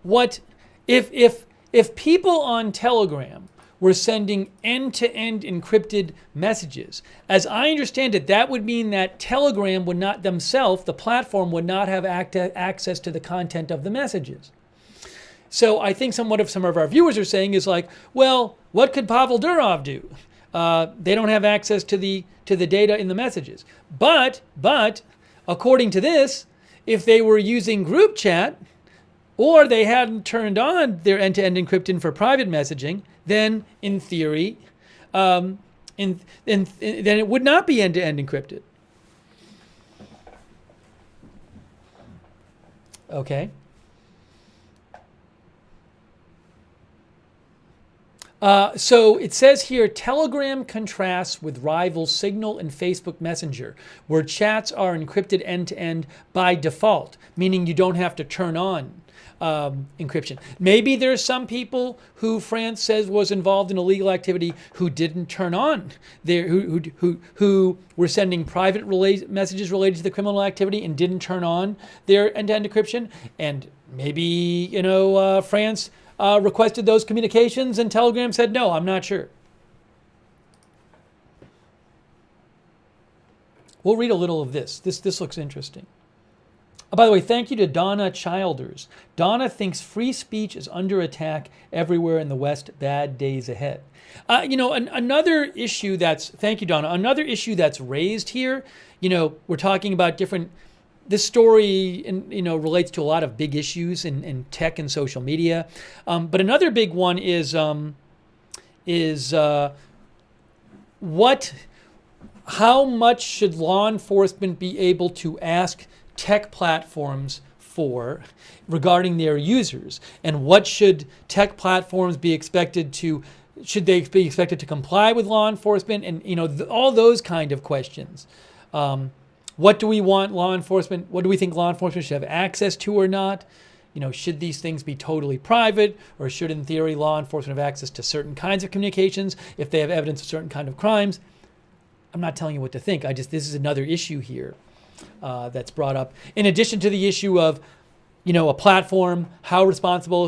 what if people on Telegram were sending end-to-end encrypted messages, as I understand it, that would mean that Telegram would not themselves, the platform would not have access to the content of the messages. So I think some of our viewers are saying is like, well, what could Pavel Durov do? They don't have access to the data in the messages. But according to this, if they were using group chat or they hadn't turned on their end-to-end encryption for private messaging, then in theory, then it would not be end-to-end encrypted. Okay. So it says here, Telegram contrasts with rival Signal and Facebook Messenger, where chats are encrypted end-to-end by default, meaning you don't have to turn on encryption. Maybe there's some people who France says was involved in illegal activity who didn't turn on who were sending private messages related to the criminal activity and didn't turn on their end-to-end encryption. And maybe, France requested those communications and Telegram said, no, I'm not sure. We'll read a little of this. This looks interesting. By the way, thank you to Donna Childers. Donna thinks free speech is under attack everywhere in the West. Bad days ahead. Another issue thank you, Donna. Another issue that's raised here, we're talking about different. This story, relates to a lot of big issues in tech and social media. But another big one is how much should law enforcement be able to ask tech platforms for regarding their users, and what should tech platforms be expected to? Should they be expected to comply with law enforcement, and all those kind of questions. What do we want law enforcement? What do we think law enforcement should have access to or not? Should these things be totally private, or should, in theory, law enforcement have access to certain kinds of communications if they have evidence of certain kind of crimes? I'm not telling you what to think. This is another issue here that's brought up. In addition to the issue of, a platform, how responsible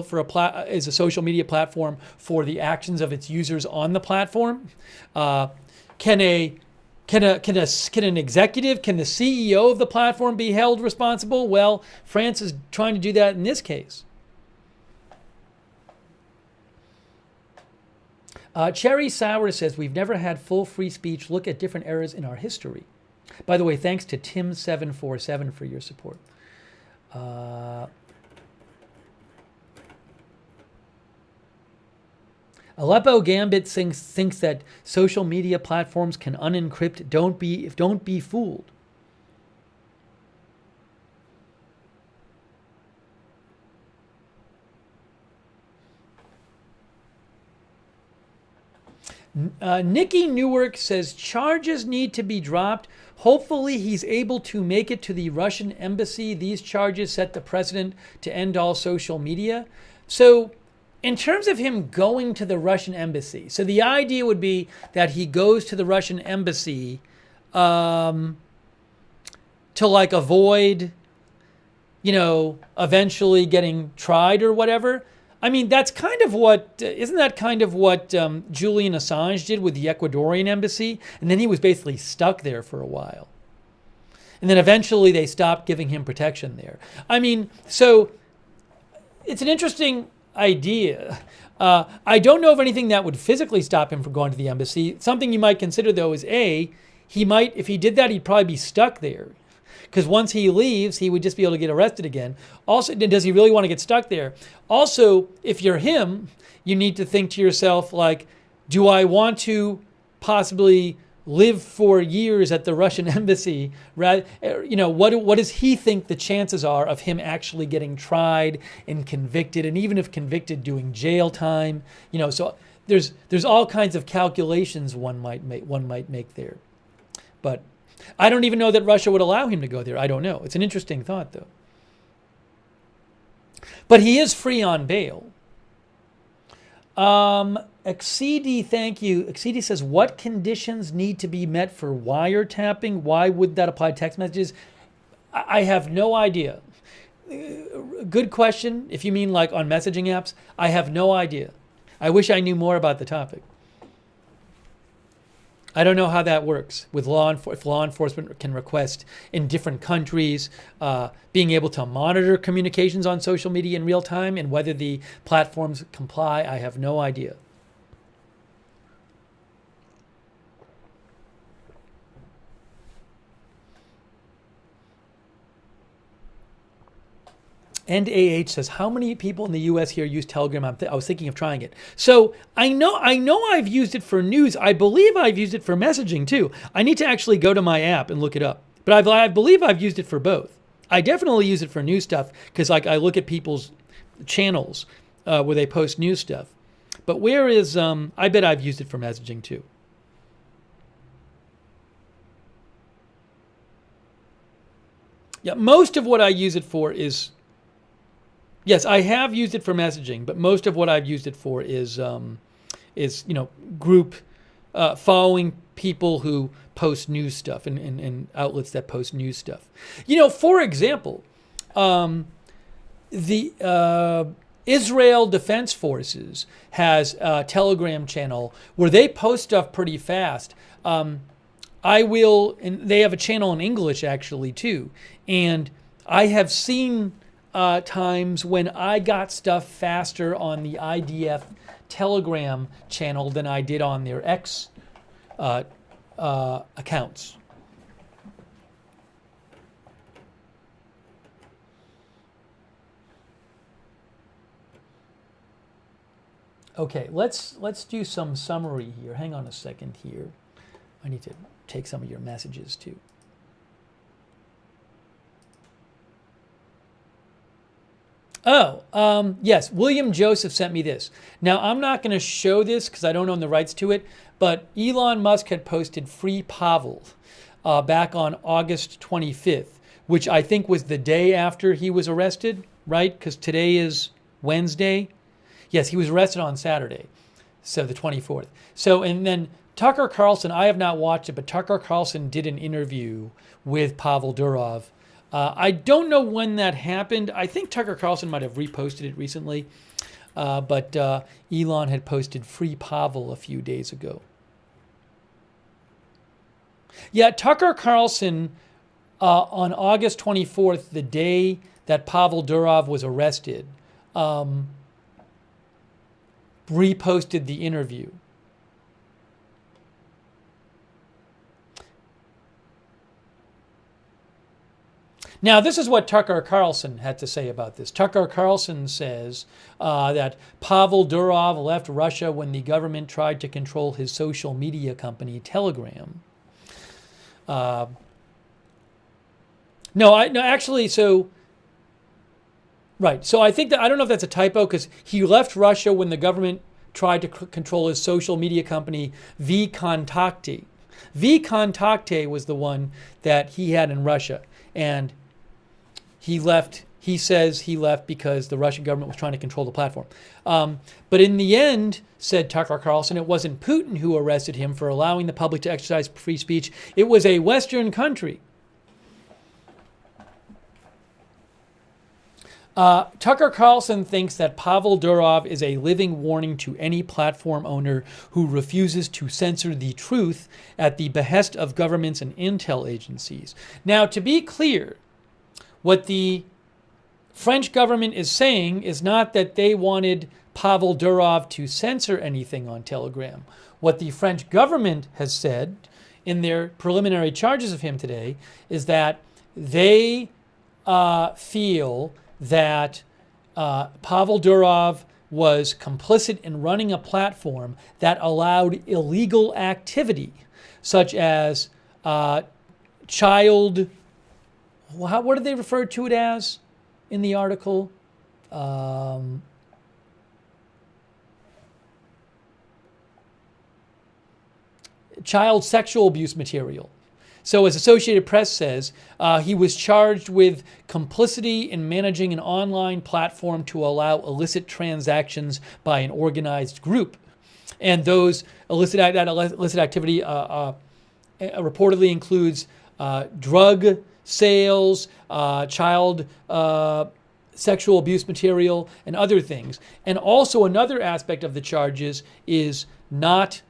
is a social media platform for the actions of its users on the platform? Can an executive, can the CEO of the platform be held responsible? Well, France is trying to do that in this case. Cherry Sour says, we've never had full free speech. Look at different eras in our history. By the way, thanks to Tim747 for your support. Aleppo Gambit thinks that social media platforms can unencrypt. Don't be fooled. Nikki Newark says charges need to be dropped. Hopefully he's able to make it to the Russian embassy. These charges set the precedent to end all social media. So in terms of him going to the Russian embassy, so the idea would be that he goes to the Russian embassy to avoid, eventually getting tried or whatever. I mean, that's kind of what, isn't that kind of what Julian Assange did with the Ecuadorian embassy? And then he was basically stuck there for a while. And then eventually they stopped giving him protection there. I mean, so it's an interesting idea. I don't know of anything that would physically stop him from going to the embassy. Something you might consider, though, is he might, if he did that, he'd probably be stuck there. Because once he leaves, he would just be able to get arrested again. Also, does he really want to get stuck there? Also, if you're him, you need to think to yourself, like, do I want to possibly live for years at the Russian embassy? What does he think the chances are of him actually getting tried and convicted, and even if convicted, doing jail time? So there's all kinds of calculations one might make there. But I don't even know that Russia would allow him to go there. I don't know. It's an interesting thought, though. But he is free on bail. Exceedy, thank you. Exceedy says, what conditions need to be met for wiretapping? Why would that apply to text messages? I have no idea. Good question. If you mean like on messaging apps, I have no idea. I wish I knew more about the topic. I don't know how that works with if law enforcement can request in different countries, being able to monitor communications on social media in real time, and whether the platforms comply. I have no idea. And AH says, how many people in the U.S. here use Telegram? I was thinking of trying it. So I know I've used it for news. I believe I've used it for messaging too. I need to actually go to my app and look it up. But I believe I've used it for both. I definitely use it for news stuff because like I look at people's channels where they post news stuff. But where is, I bet I've used it for messaging too. Yeah, most of what I use it for is, yes, I have used it for messaging, but most of what I've used it for is group following people who post news stuff and outlets that post news stuff. For example, the Israel Defense Forces has a Telegram channel where they post stuff pretty fast. And they have a channel in English actually too, and I have seen times when I got stuff faster on the IDF Telegram channel than I did on their X accounts. Okay, let's do some summary here. Hang on a second here. I need to take some of your messages too. Oh, yes, William Joseph sent me this. Now, I'm not going to show this because I don't own the rights to it, but Elon Musk had posted Free Pavel back on August 25th, which I think was the day after he was arrested, right? Because today is Wednesday. Yes, he was arrested on Saturday, so the 24th. So, and then Tucker Carlson, I have not watched it, but Tucker Carlson did an interview with Pavel Durov. I don't know when that happened. I think Tucker Carlson might have reposted it recently, but Elon had posted Free Pavel a few days ago. Yeah, Tucker Carlson on August 24th, the day that Pavel Durov was arrested, reposted the interview. Now, this is what Tucker Carlson had to say about this. Tucker Carlson says that Pavel Durov left Russia when the government tried to control his social media company, Telegram. Actually, right. So I think that, I don't know if that's a typo, because he left Russia when the government tried to control his social media company, VKontakte. VKontakte was the one that he had in Russia. And he left, he says he left because the Russian government was trying to control the platform. But in the end, said Tucker Carlson, it wasn't Putin who arrested him for allowing the public to exercise free speech. It was a Western country. Tucker Carlson thinks that Pavel Durov is a living warning to any platform owner who refuses to censor the truth at the behest of governments and intel agencies. Now, to be clear, what the French government is saying is not that they wanted Pavel Durov to censor anything on Telegram. What the French government has said in their preliminary charges of him today is that they feel that Pavel Durov was complicit in running a platform that allowed illegal activity, such as child, what did they refer to it as in the article? Child sexual abuse material. So as Associated Press says, he was charged with complicity in managing an online platform to allow illicit transactions by an organized group. And those illicit activity reportedly includes drug sales, child sexual abuse material, and other things. And also another aspect of the charges is not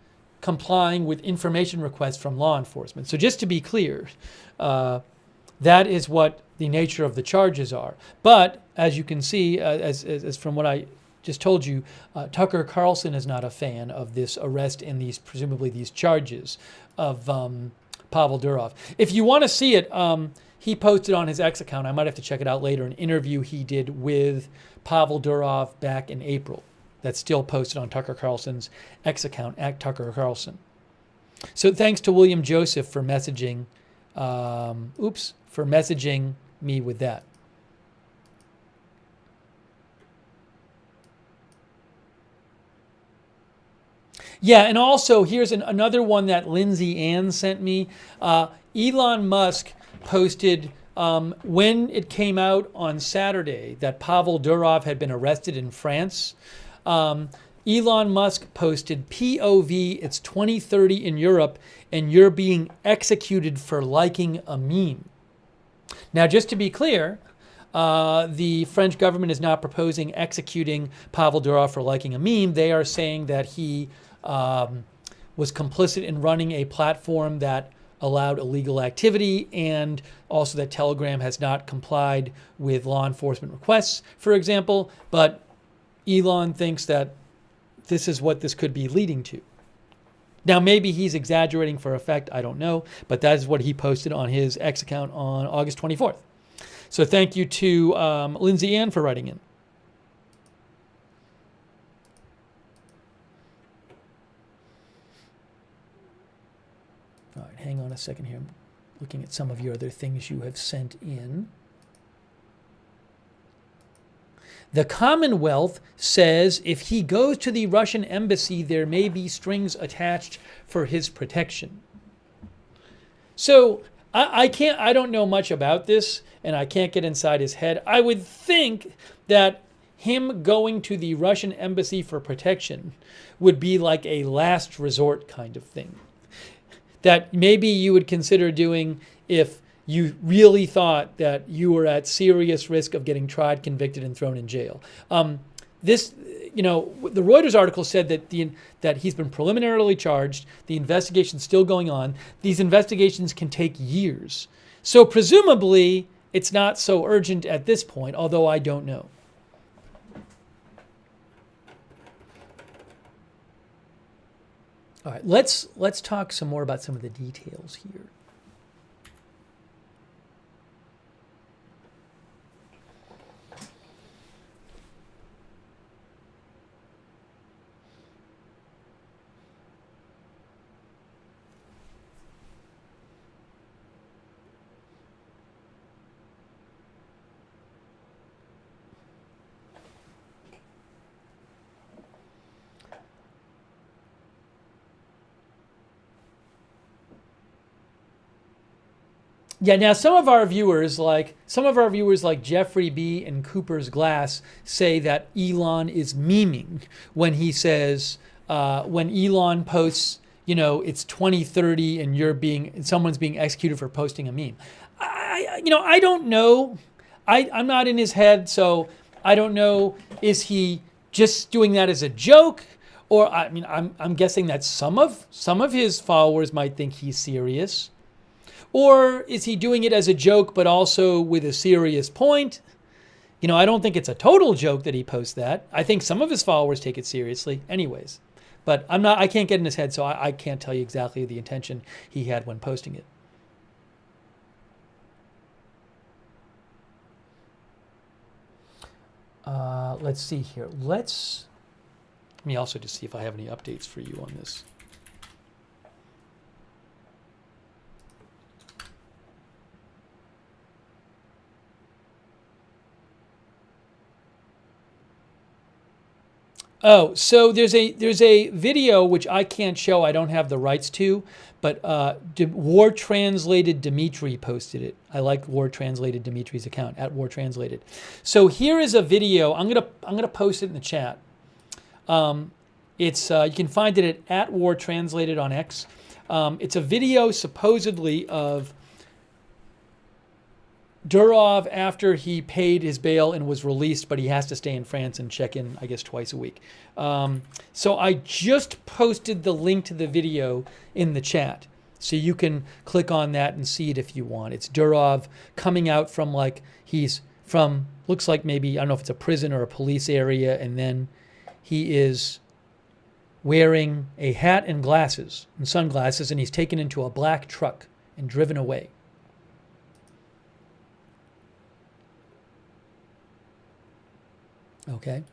complying with information requests from law enforcement. So just to be clear, that is what the nature of the charges are. But as you can see, as from what I just told you, Tucker Carlson is not a fan of this arrest and presumably these charges of Pavel Durov. If you want to see it, he posted on his X account, I might have to check it out later, an interview he did with Pavel Durov back in April. That's still posted on Tucker Carlson's X account, @TuckerCarlson. So thanks to William Joseph for messaging, me with that. Yeah, and also here's another one that Lindsay Ann sent me. Elon Musk posted when it came out on Saturday that Pavel Durov had been arrested in France. Elon Musk posted, POV, it's 2030 in Europe, and you're being executed for liking a meme. Now, just to be clear, the French government is not proposing executing Pavel Durov for liking a meme. They are saying that he was complicit in running a platform that allowed illegal activity, and also that Telegram has not complied with law enforcement requests, for example. But Elon thinks that this is what this could be leading to. Now, maybe he's exaggerating for effect. I don't know. But that is what he posted on his X account on August 24th. So thank you to Lindsay Ann for writing in. All right, hang on a second here. I'm looking at some of your other things you have sent in. The Commonwealth says if he goes to the Russian embassy, there may be strings attached for his protection. So I don't know much about this, and I can't get inside his head. I would think that him going to the Russian embassy for protection would be like a last resort kind of thing. That maybe you would consider doing if you really thought that you were at serious risk of getting tried, convicted, and thrown in jail. The Reuters article said that he's been preliminarily charged. The investigation's still going on. These investigations can take years. So presumably, it's not so urgent at this point, although I don't know. All right, let's talk some more about some of the details here. Yeah, now some of our viewers like Jeffrey B and Cooper's Glass say that Elon is memeing when he says when Elon posts, it's 2030 and someone's being executed for posting a meme. I don't know. I'm not in his head, so I don't know. Is he just doing that as a joke? Or I mean, I'm guessing that some of his followers might think he's serious. Or is he doing it as a joke, but also with a serious point? You know, I don't think it's a total joke that he posts that. I think some of his followers take it seriously anyways. But I can't get in his head, so I can't tell you exactly the intention he had when posting it. Let's see here. Let me also just see if I have any updates for you on this. Oh, so there's a video which I can't show. I don't have the rights to, but War Translated Dimitri posted it. I like War Translated Dimitri's account at War Translated. So here is a video. I'm gonna post it in the chat. It's you can find it at War Translated on X. It's a video supposedly of Durov after he paid his bail and was released, but he has to stay in France and check in, I guess, twice a week. So I just posted the link to the video in the chat. So you can click on that and see it if you want. It's Durov coming out from he's from, looks like maybe, I don't know if it's a prison or a police area, and then he is wearing a hat and glasses and sunglasses, and he's taken into a black truck and driven away. Okay.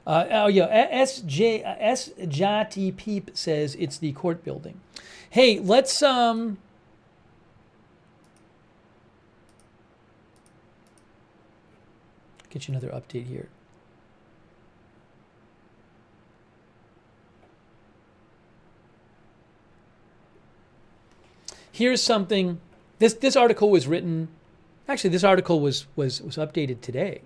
Oh yeah, SJT Peep says it's the court building. Hey, let's get you another update here. Here's something. This article was written. Actually, this article was updated today.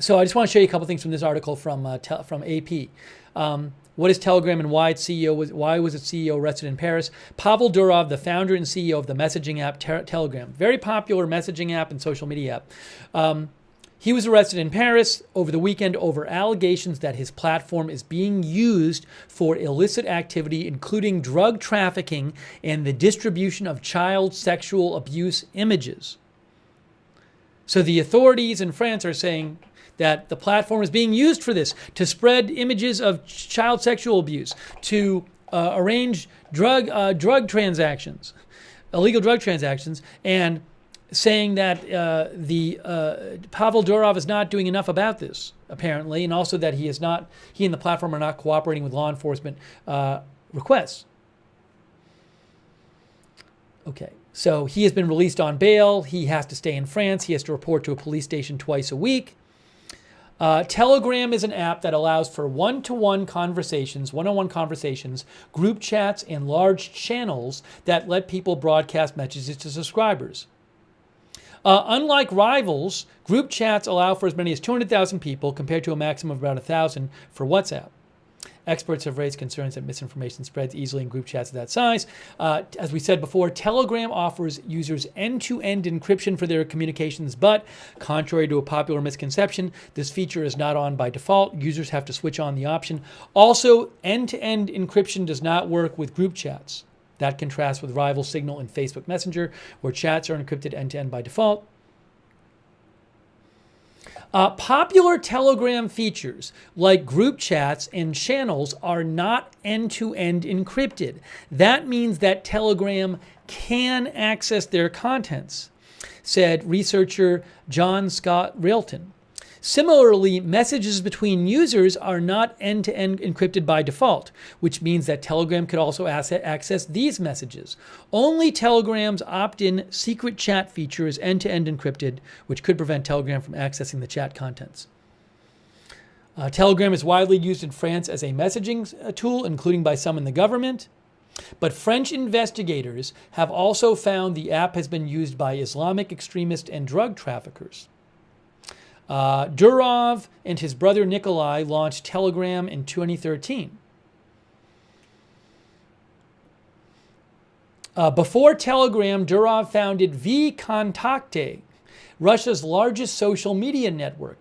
So I just want to show you a couple things from this article from AP. What is Telegram and why was its CEO arrested in Paris? Pavel Durov, the founder and CEO of the messaging app Telegram, very popular messaging app and social media app. He was arrested in Paris over the weekend over allegations that his platform is being used for illicit activity, including drug trafficking and the distribution of child sexual abuse images. So the authorities in France are saying that the platform is being used for this, to spread images of child sexual abuse, to arrange drug transactions, illegal drug transactions, and saying that Pavel Durov is not doing enough about this, apparently, and also that he and the platform are not cooperating with law enforcement requests. Okay, so he has been released on bail. He has to stay in France. He has to report to a police station twice a week. Telegram is an app that allows for one-on-one conversations, group chats, and large channels that let people broadcast messages to subscribers. Unlike rivals, group chats allow for as many as 200,000 people compared to a maximum of about 1,000 for WhatsApp. Experts have raised concerns that misinformation spreads easily in group chats of that size. As we said before, Telegram offers users end-to-end encryption for their communications, but contrary to a popular misconception, this feature is not on by default. Users have to switch on the option. Also, end-to-end encryption does not work with group chats. That contrasts with rival Signal and Facebook Messenger, where chats are encrypted end-to-end by default. Popular Telegram features like group chats and channels are not end-to-end encrypted. That means that Telegram can access their contents, said researcher John Scott Railton. Similarly, messages between users are not end-to-end encrypted by default, which means that Telegram could also access these messages. Only Telegram's opt-in secret chat feature is end-to-end encrypted, which could prevent Telegram from accessing the chat contents. Telegram is widely used in France as a messaging tool, including by some in the government. But French investigators have also found the app has been used by Islamic extremists and drug traffickers. Durov and his brother Nikolai launched Telegram in 2013. Before Telegram, Durov founded vKontakte, Russia's largest social media network.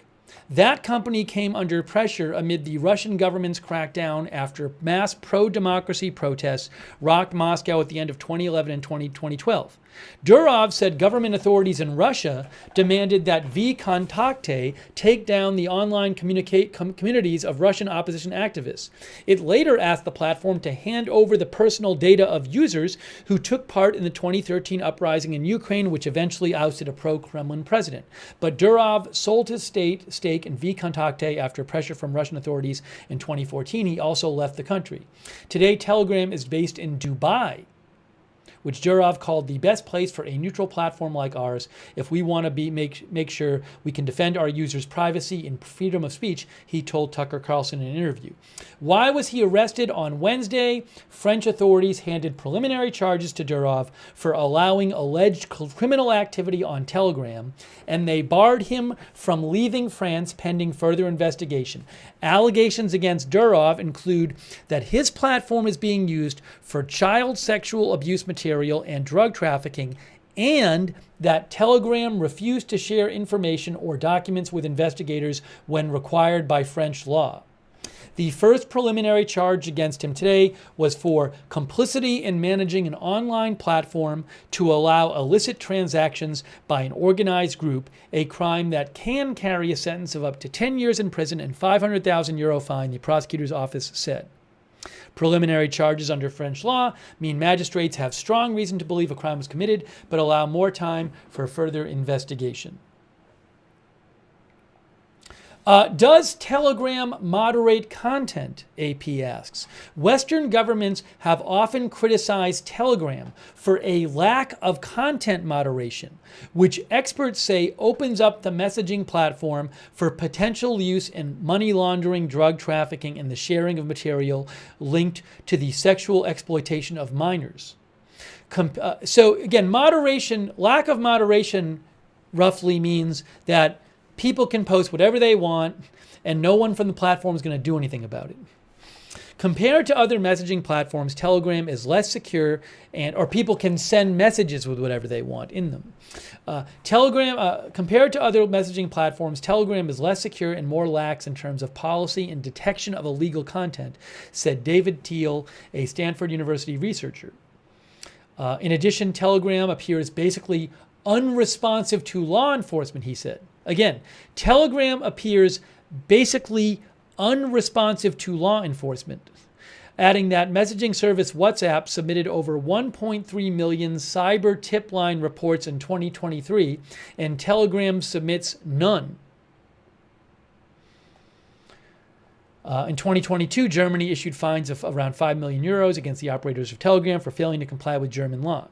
That company came under pressure amid the Russian government's crackdown after mass pro-democracy protests rocked Moscow at the end of 2011 and 2012. Durov said government authorities in Russia demanded that vKontakte take down the online communities of Russian opposition activists. It later asked the platform to hand over the personal data of users who took part in the 2013 uprising in Ukraine, which eventually ousted a pro-Kremlin president. But Durov sold his stake in vKontakte after pressure from Russian authorities in 2014. He also left the country. Today, Telegram is based in Dubai, which Durov called the best place for a neutral platform like ours if we want to make sure we can defend our users' privacy and freedom of speech, he told Tucker Carlson in an interview. Why was he arrested on Wednesday? French authorities handed preliminary charges to Durov for allowing alleged criminal activity on Telegram, and they barred him from leaving France pending further investigation. Allegations against Durov include that his platform is being used for child sexual abuse material and drug trafficking, and that Telegram refused to share information or documents with investigators when required by French law. The first preliminary charge against him today was for complicity in managing an online platform to allow illicit transactions by an organized group, a crime that can carry a sentence of up to 10 years in prison and €500,000 fine, the prosecutor's office said. Preliminary charges under French law mean magistrates have strong reason to believe a crime was committed, but allow more time for further investigation. Does Telegram moderate content? AP asks. Western governments have often criticized Telegram for a lack of content moderation, which experts say opens up the messaging platform for potential use in money laundering, drug trafficking, and the sharing of material linked to the sexual exploitation of minors. So again, moderation, lack of moderation roughly means that people can post whatever they want and no one from the platform is going to do anything about it. Compared to other messaging platforms, Telegram is less secure, or people can send messages with whatever they want in them. Compared to other messaging platforms, Telegram is less secure and more lax in terms of policy and detection of illegal content, said David Thiel, a Stanford University researcher. In addition, Telegram appears basically unresponsive to law enforcement, he said. Again, Telegram appears basically unresponsive to law enforcement, adding that messaging service WhatsApp submitted over 1.3 million cyber tip line reports in 2023, and Telegram submits none. In 2022, Germany issued fines of around €5 million against the operators of Telegram for failing to comply with German law.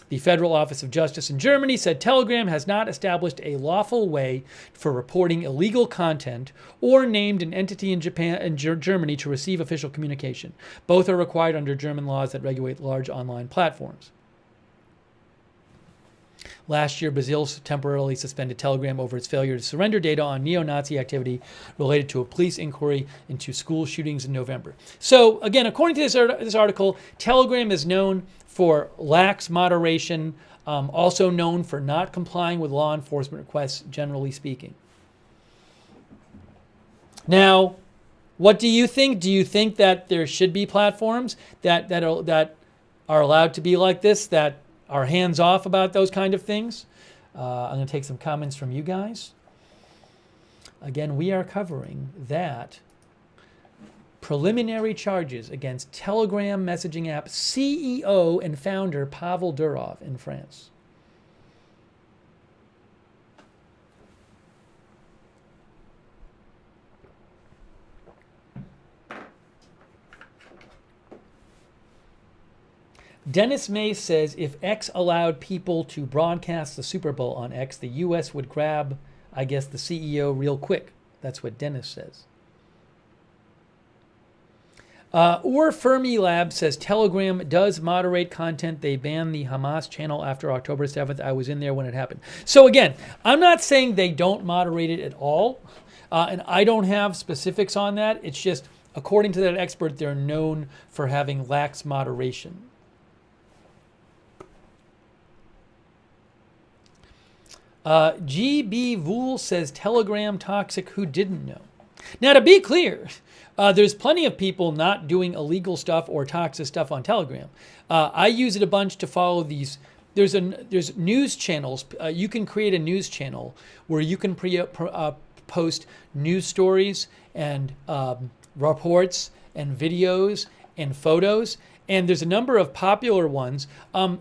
The Federal Office of Justice in Germany said Telegram has not established a lawful way for reporting illegal content or named an entity in Japan and Germany to receive official communication. Both are required under German laws that regulate large online platforms. Last year, Brazil temporarily suspended Telegram over its failure to surrender data on neo-Nazi activity related to a police inquiry into school shootings in November. So again, according to this article, Telegram is known for lax moderation, also known for not complying with law enforcement requests, generally speaking. Now, what do you think? Do you think that there should be platforms that are allowed to be like this, that are hands-off about those kind of things? I'm going to take some comments from you guys. Again, we are covering that preliminary charges against Telegram messaging app CEO and founder Pavel Durov in France. Dennis Mays says if X allowed people to broadcast the Super Bowl on X, the U.S. would grab, I guess, the CEO real quick. That's what Dennis says. Or Fermi Lab says Telegram does moderate content. They banned the Hamas channel after October 7th. I was in there when it happened. So again, I'm not saying they don't moderate it at all. And I don't have specifics on that. It's just, according to that expert, they're known for having lax moderation. GB Vool says Telegram toxic. Who didn't know? Now, to be clear, there's plenty of people not doing illegal stuff or toxic stuff on Telegram. I use it a bunch to follow these. There's news channels. You can create a news channel where you can post news stories and reports and videos and photos. And there's a number of popular ones.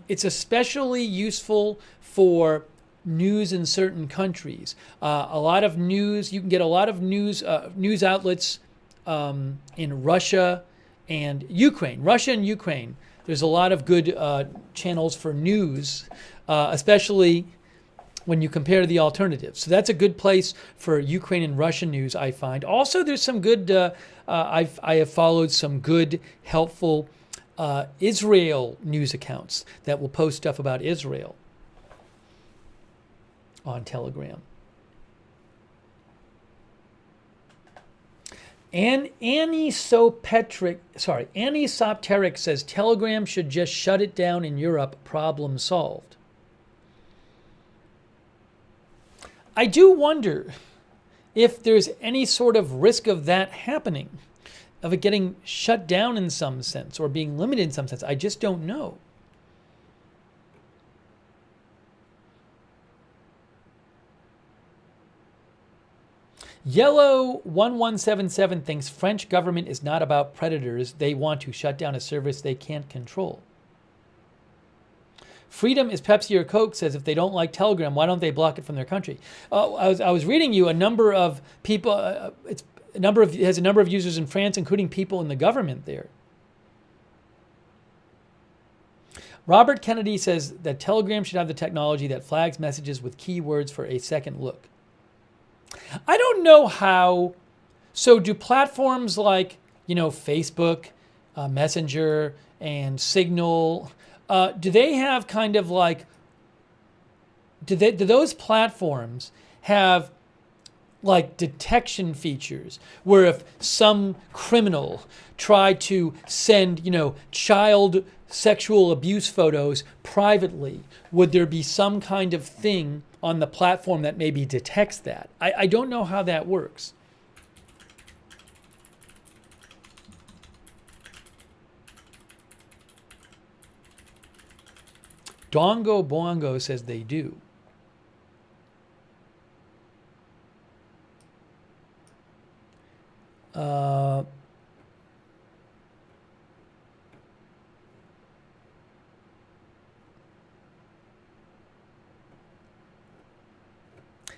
It's especially useful for news in certain countries. A lot of news, you can get a lot of news outlets in Russia and Ukraine. Russia and Ukraine, there's a lot of good channels for news, especially when you compare to the alternatives. So that's a good place for Ukraine and Russian news, I find. Also, there's some good, I have followed some good, helpful Israel news accounts that will post stuff about Israel on Telegram. And Annie Sopteric says Telegram should just shut it down in Europe. Problem solved. I do wonder if there's any sort of risk of that happening, of it getting shut down in some sense or being limited in some sense. I just don't know. Yellow 1177 thinks French government is not about predators. They want to shut down a service they can't control. Freedom is Pepsi or Coke says if they don't like Telegram, why don't they block it from their country? I was reading you a number of people. It has a number of users in France, including people in the government there. Robert Kennedy says that Telegram should have the technology that flags messages with keywords for a second look. I don't know how. So do platforms like, Facebook, Messenger, and Signal, do they have kind of like, do those platforms have like detection features where if some criminal tried to send, child sexual abuse photos privately, would there be some kind of thing on the platform that maybe detects that? I don't know how that works. Dongo Bongo says they do.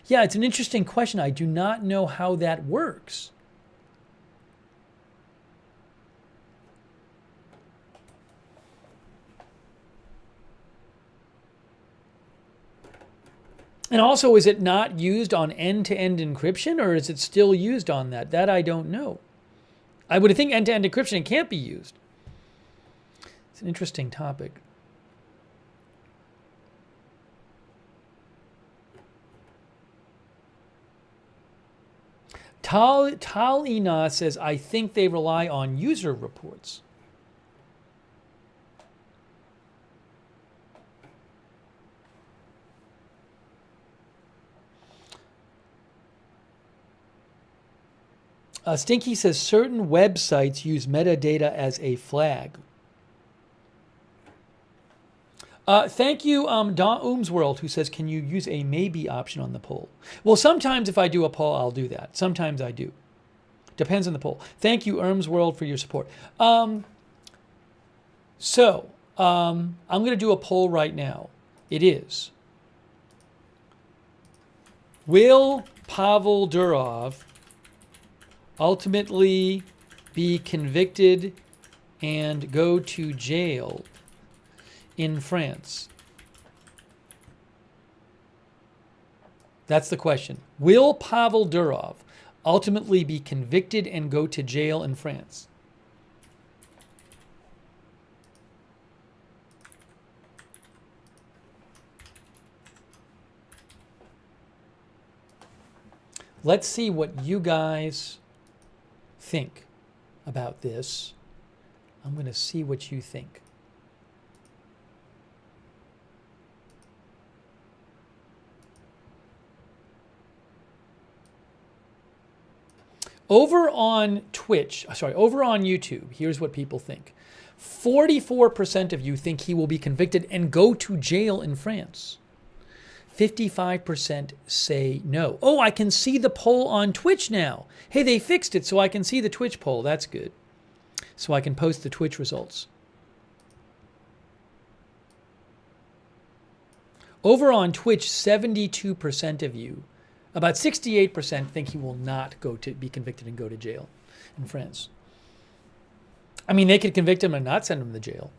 Yeah, it's an interesting question. I do not know how that works. And also, is it not used on end-to-end encryption, or is it still used on that? That I don't know. I would think end-to-end encryption can't be used. It's an interesting topic. Talina says, I think they rely on user reports. Stinky says, certain websites use metadata as a flag. Thank you, Don World, who says, can you use a maybe option on the poll? Well, sometimes if I do a poll, I'll do that. Sometimes I do. Depends on the poll. Thank you, World, for your support. I'm going to do a poll right now. It is, will Pavel Durov ultimately be convicted and go to jail in France? That's the question. Will Pavel Durov ultimately be convicted and go to jail in France? Let's see what you guys think about this. I'm going to see what you think. Over on over on YouTube, here's what people think. 44% of you think he will be convicted and go to jail in France. 55% say no. Oh, I can see the poll on Twitch now. Hey, they fixed it so I can see the Twitch poll. That's good. So I can post the Twitch results. Over on Twitch, 72% of you, about 68% think he will not be convicted and go to jail in France. I mean, they could convict him and not send him to jail,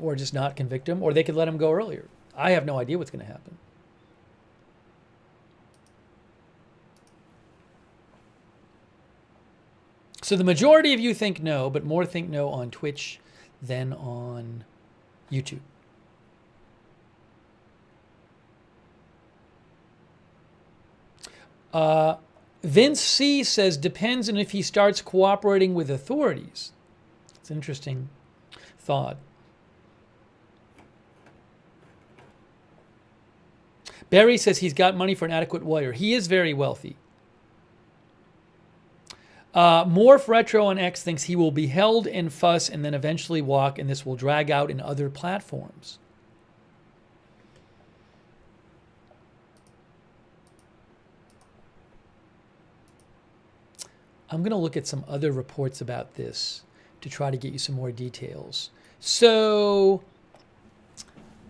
or just not convict him, or they could let him go earlier. I have no idea what's going to happen. So the majority of you think no, but more think no on Twitch than on YouTube. Vince C says, depends on if he starts cooperating with authorities. It's an interesting thought. Barry says he's got money for an adequate lawyer. He is very wealthy. Morph Retro on X thinks he will be held and fuss and then eventually walk, and this will drag out in other platforms. I'm going to look at some other reports about this to try to get you some more details. So,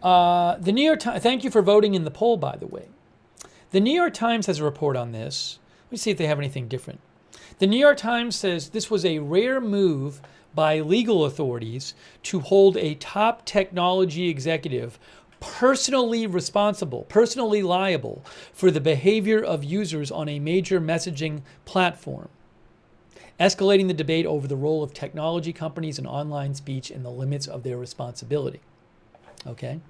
the New York Times, thank you for voting in the poll, by the way. The New York Times has a report on this. Let me see if they have anything different. The New York Times says this was a rare move by legal authorities to hold a top technology executive personally responsible, personally liable for the behavior of users on a major messaging platform, escalating the debate over the role of technology companies in online speech and the limits of their responsibility. Okay?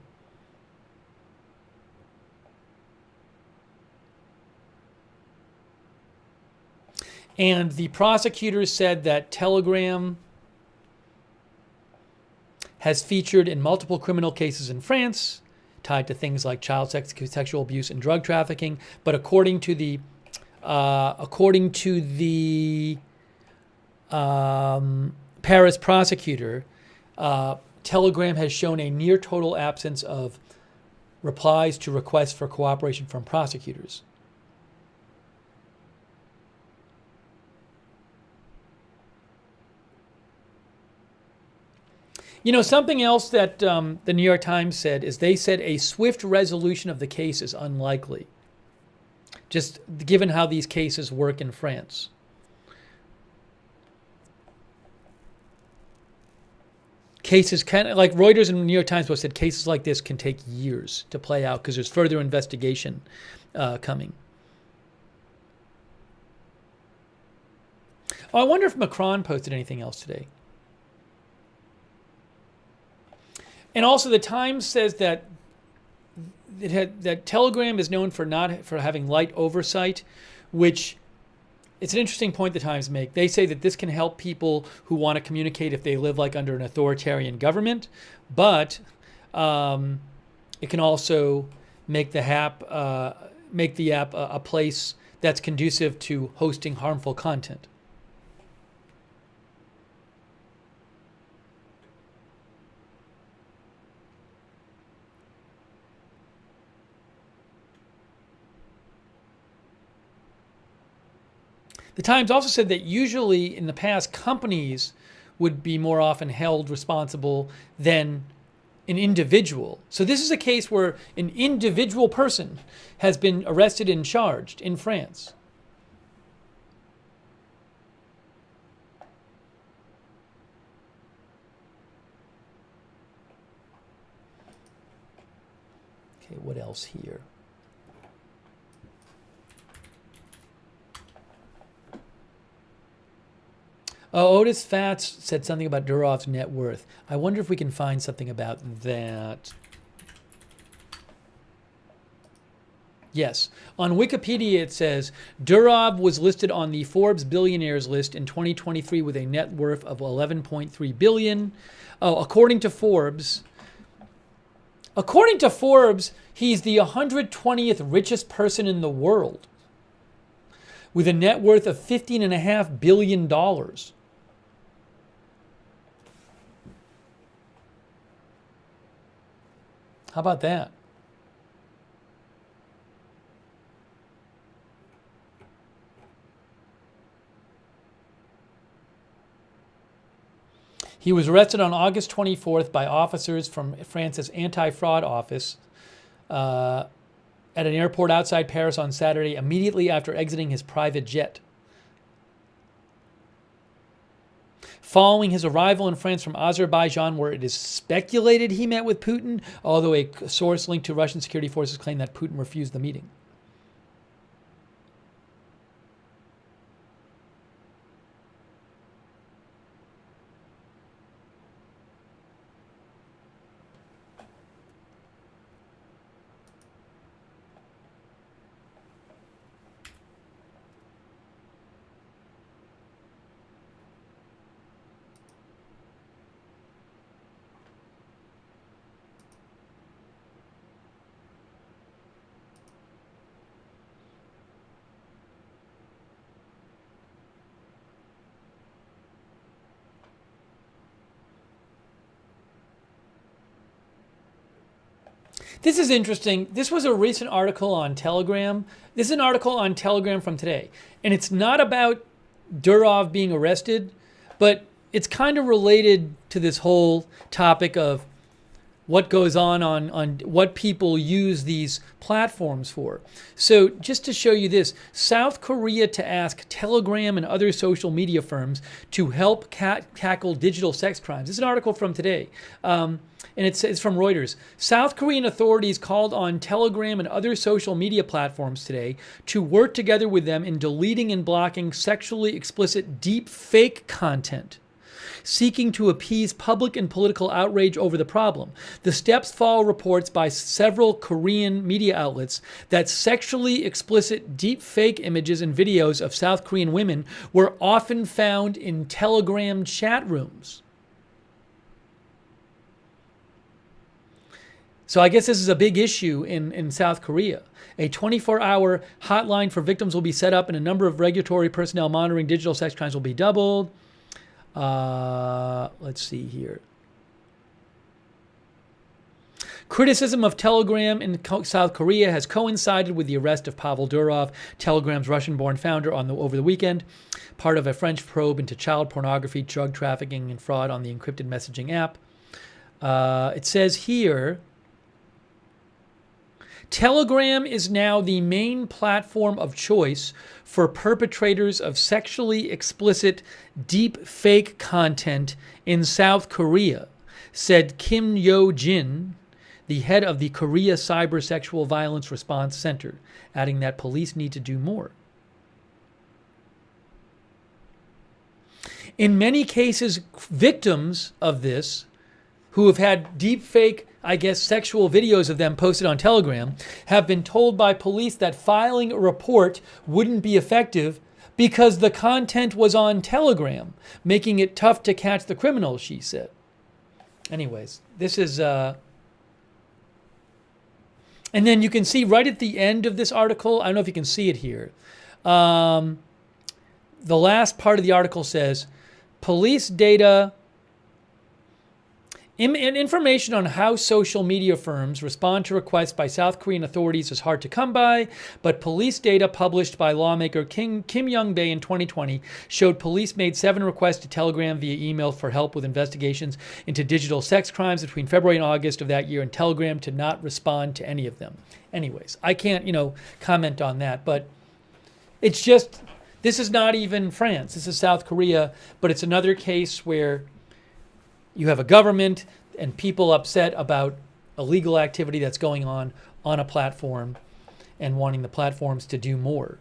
And the prosecutors said that Telegram has featured in multiple criminal cases in France tied to things like child sexual abuse and drug trafficking. But according to the Paris prosecutor, Telegram has shown a near total absence of replies to requests for cooperation from prosecutors. You know, something else that the New York Times said is they said a swift resolution of the case is unlikely, just given how these cases work in France. Cases can, like Reuters and the New York Times both said, cases like this can take years to play out because there's further investigation coming. Oh, I wonder if Macron posted anything else today. And also, the Times says that that Telegram is known for having light oversight, which it's an interesting point the Times make. They say that this can help people who want to communicate if they live like under an authoritarian government, but it can also make the app a place that's conducive to hosting harmful content. The Times also said that usually in the past, companies would be more often held responsible than an individual. So this is a case where an individual person has been arrested and charged in France. Okay, what else here? Oh, Otis Fats said something about Durov's net worth. I wonder if we can find something about that. Yes. On Wikipedia, it says Durov was listed on the Forbes billionaires list in 2023 with a net worth of $11.3 billion. Oh, according to Forbes, he's the 120th richest person in the world, with a net worth of $15.5 billion. How about that? He was arrested on August 24th by officers from France's anti-fraud office at an airport outside Paris on Saturday, immediately after exiting his private jet. Following his arrival in France from Azerbaijan, where it is speculated he met with Putin, although a source linked to Russian security forces claimed that Putin refused the meeting. This is interesting. This was a recent article on Telegram. This is an article on Telegram from today. And it's not about Durov being arrested, but it's kind of related to this whole topic of what goes on what people use these platforms for. So just to show you this, South Korea to ask Telegram and other social media firms to help tackle digital sex crimes. This is an article from today. And it's from Reuters. South Korean authorities called on Telegram and other social media platforms today to work together with them in deleting and blocking sexually explicit deep fake content, seeking to appease public and political outrage over the problem. The steps follow reports by several Korean media outlets that sexually explicit deep fake images and videos of South Korean women were often found in Telegram chat rooms. So I guess this is a big issue in South Korea. A 24-hour hotline for victims will be set up, and a number of regulatory personnel monitoring digital sex crimes will be doubled. Let's see here. Criticism of Telegram in South Korea has coincided with the arrest of Pavel Durov, Telegram's Russian-born founder, over the weekend, part of a French probe into child pornography, drug trafficking, and fraud on the encrypted messaging app. It says here, Telegram is now the main platform of choice for perpetrators of sexually explicit deep fake content in South Korea, said Kim Yo-jin, the head of the Korea Cyber Sexual Violence Response Center, adding that police need to do more. In many cases, victims of this who have had deep fake, I guess, sexual videos of them posted on Telegram have been told by police that filing a report wouldn't be effective because the content was on Telegram, making it tough to catch the criminals, she said. Anyways, this is... And then you can see right at the end of this article, I don't know if you can see it here, the last part of the article says, police data... Information on how social media firms respond to requests by South Korean authorities is hard to come by, but police data published by lawmaker Kim Young-bae in 2020 showed police made 7 requests to Telegram via email for help with investigations into digital sex crimes between February and August of that year, and Telegram to not respond to any of them. Anyways, I can't, comment on that, but it's just, this is not even France. This is South Korea, but it's another case where you have a government and people upset about illegal activity that's going on a platform and wanting the platforms to do more.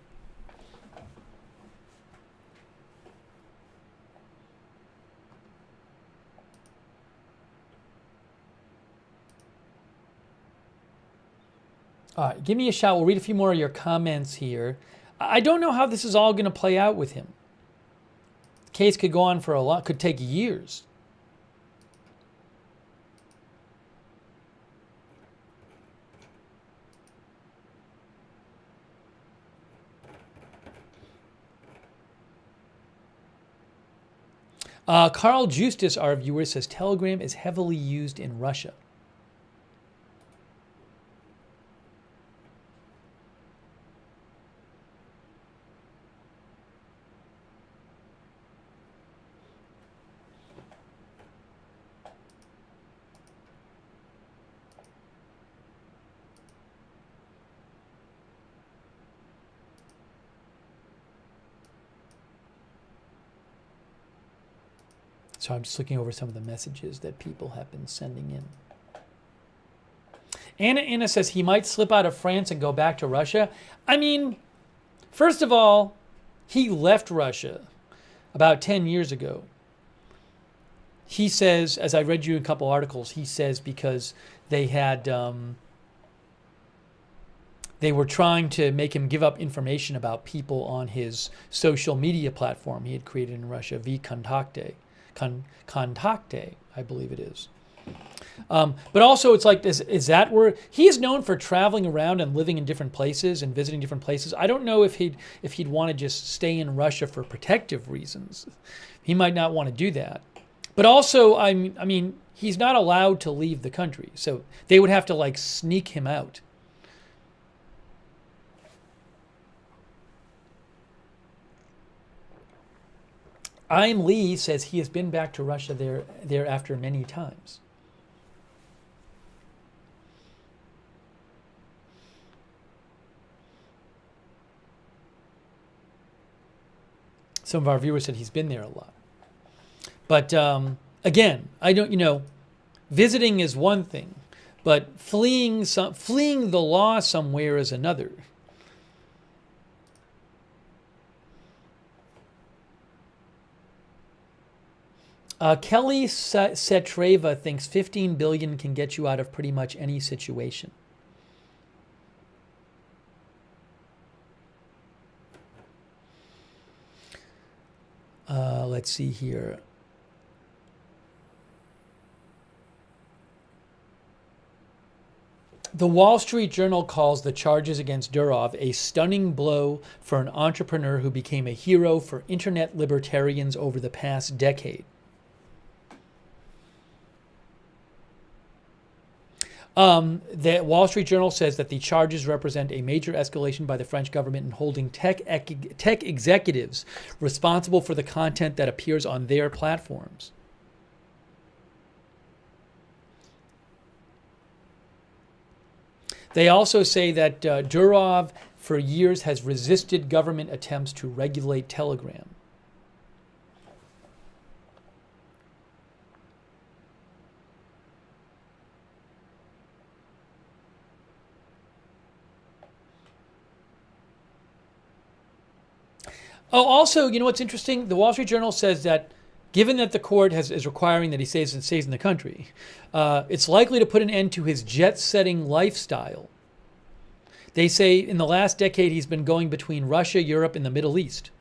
All right, give me a shout. We'll read a few more of your comments here. I don't know how this is all going to play out with him. The case could go on for could take years. Carl Justus, our viewer, says Telegram is heavily used in Russia. So I'm just looking over some of the messages that people have been sending in. Anna says he might slip out of France and go back to Russia. I mean, first of all, he left Russia about 10 years ago. He says, as I read you a couple articles, he says because they had, they were trying to make him give up information about people on his social media platform he had created in Russia, vKontakte. Contacte, I believe it is. But also, it's like, is that where he is known for traveling around and living in different places and visiting different places? I don't know if he'd want to just stay in Russia for protective reasons. He might not want to do that. But also, I mean, he's not allowed to leave the country, so they would have to like sneak him out. I'm Lee says he has been back to Russia thereafter many times. Some of our viewers said he's been there a lot. But again, I don't, visiting is one thing, but fleeing the law somewhere is another. Kelly Setreva thinks 15 billion can get you out of pretty much any situation. Let's see here. The Wall Street Journal calls the charges against Durov a stunning blow for an entrepreneur who became a hero for internet libertarians over the past decade. The Wall Street Journal says that the charges represent a major escalation by the French government in holding tech executives responsible for the content that appears on their platforms. They also say that Durov, for years, has resisted government attempts to regulate Telegram. Oh, also, you know what's interesting? The Wall Street Journal says that given that the court is requiring that he stays in the country, it's likely to put an end to his jet-setting lifestyle. They say in the last decade he's been going between Russia, Europe, and the Middle East.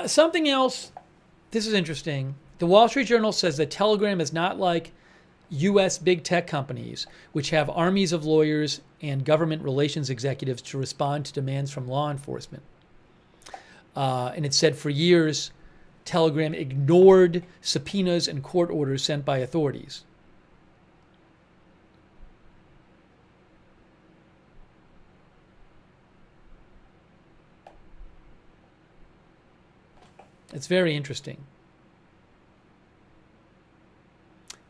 Something else, this is interesting. The Wall Street Journal says that Telegram is not like U.S. big tech companies, which have armies of lawyers and government relations executives to respond to demands from law enforcement. And it said for years, Telegram ignored subpoenas and court orders sent by authorities. It's very interesting.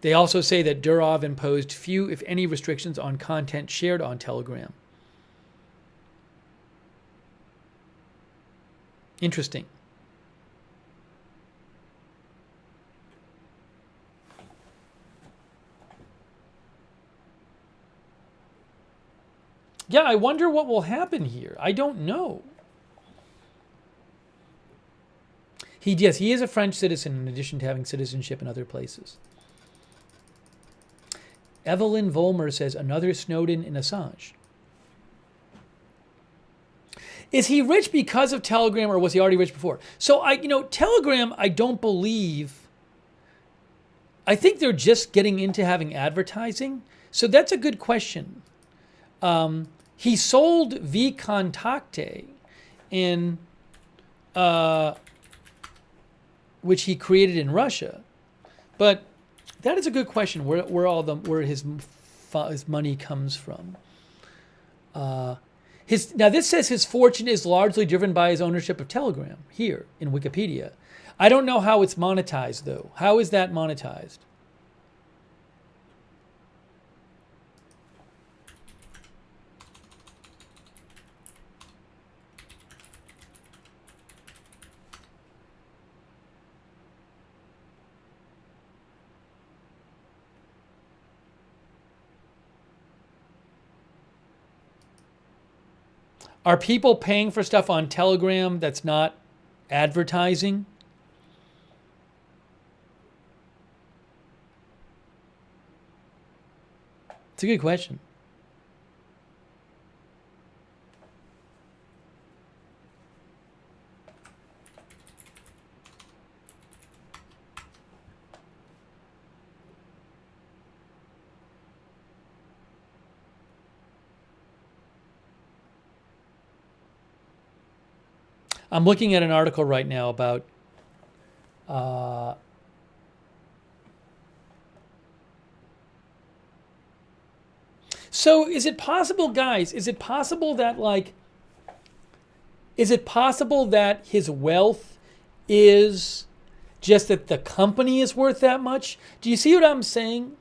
They also say that Durov imposed few, if any, restrictions on content shared on Telegram. Interesting. Yeah, I wonder what will happen here. I don't know. Yes, he is a French citizen in addition to having citizenship in other places. Evelyn Vollmer says another Snowden in Assange. Is he rich because of Telegram, or was he already rich before? So Telegram, I don't believe I think they're just getting into having advertising. So that's a good question. He sold vKontakte in which he created in Russia, but that is a good question. Where his money comes from? Now this says his fortune is largely driven by his ownership of Telegram here in Wikipedia. I don't know how it's monetized though. How is that monetized? Are people paying for stuff on Telegram that's not advertising? It's a good question. I'm looking at an article right now about so is it possible, guys, is it possible that his wealth is just that the company is worth that much? Do you see what I'm saying?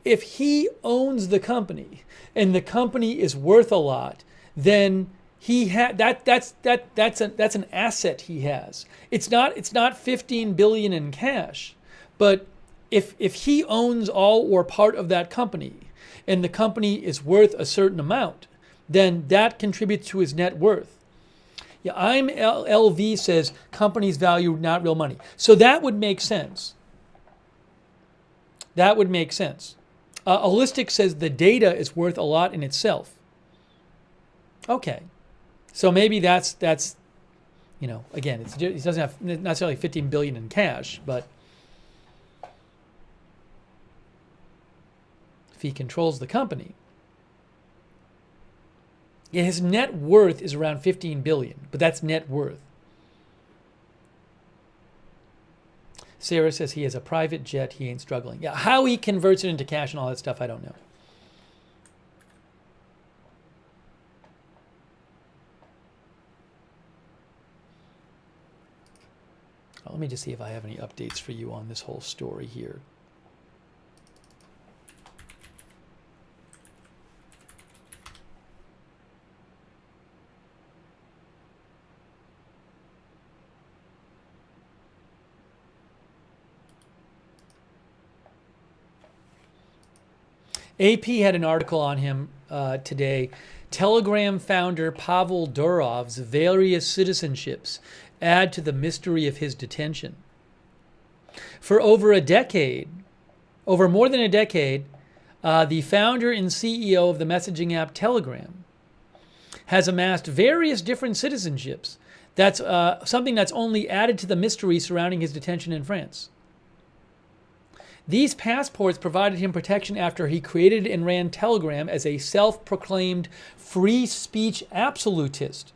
If he owns the company and the company is worth a lot, then that's an asset he has. It's not 15 billion in cash, but if he owns all or part of that company and the company is worth a certain amount, then that contributes to his net worth. Yeah, LV says companies value not real money. So that would make sense. That would make sense. Holistic says the data is worth a lot in itself. Okay. So maybe that's again, it doesn't have necessarily 15 billion in cash, but if he controls the company, yeah, his net worth is around 15 billion, but that's net worth. Sarah says he has a private jet, he ain't struggling. Yeah, how he converts it into cash and all that stuff, I don't know. Let me just see if I have any updates for you on this whole story here. AP had an article on him today. Telegram founder Pavel Durov's various citizenships add to the mystery of his detention. For over more than a decade, the founder and CEO of the messaging app Telegram has amassed various different citizenships. That's something that's only added to the mystery surrounding his detention in France. These passports provided him protection after he created and ran Telegram as a self-proclaimed free speech absolutist.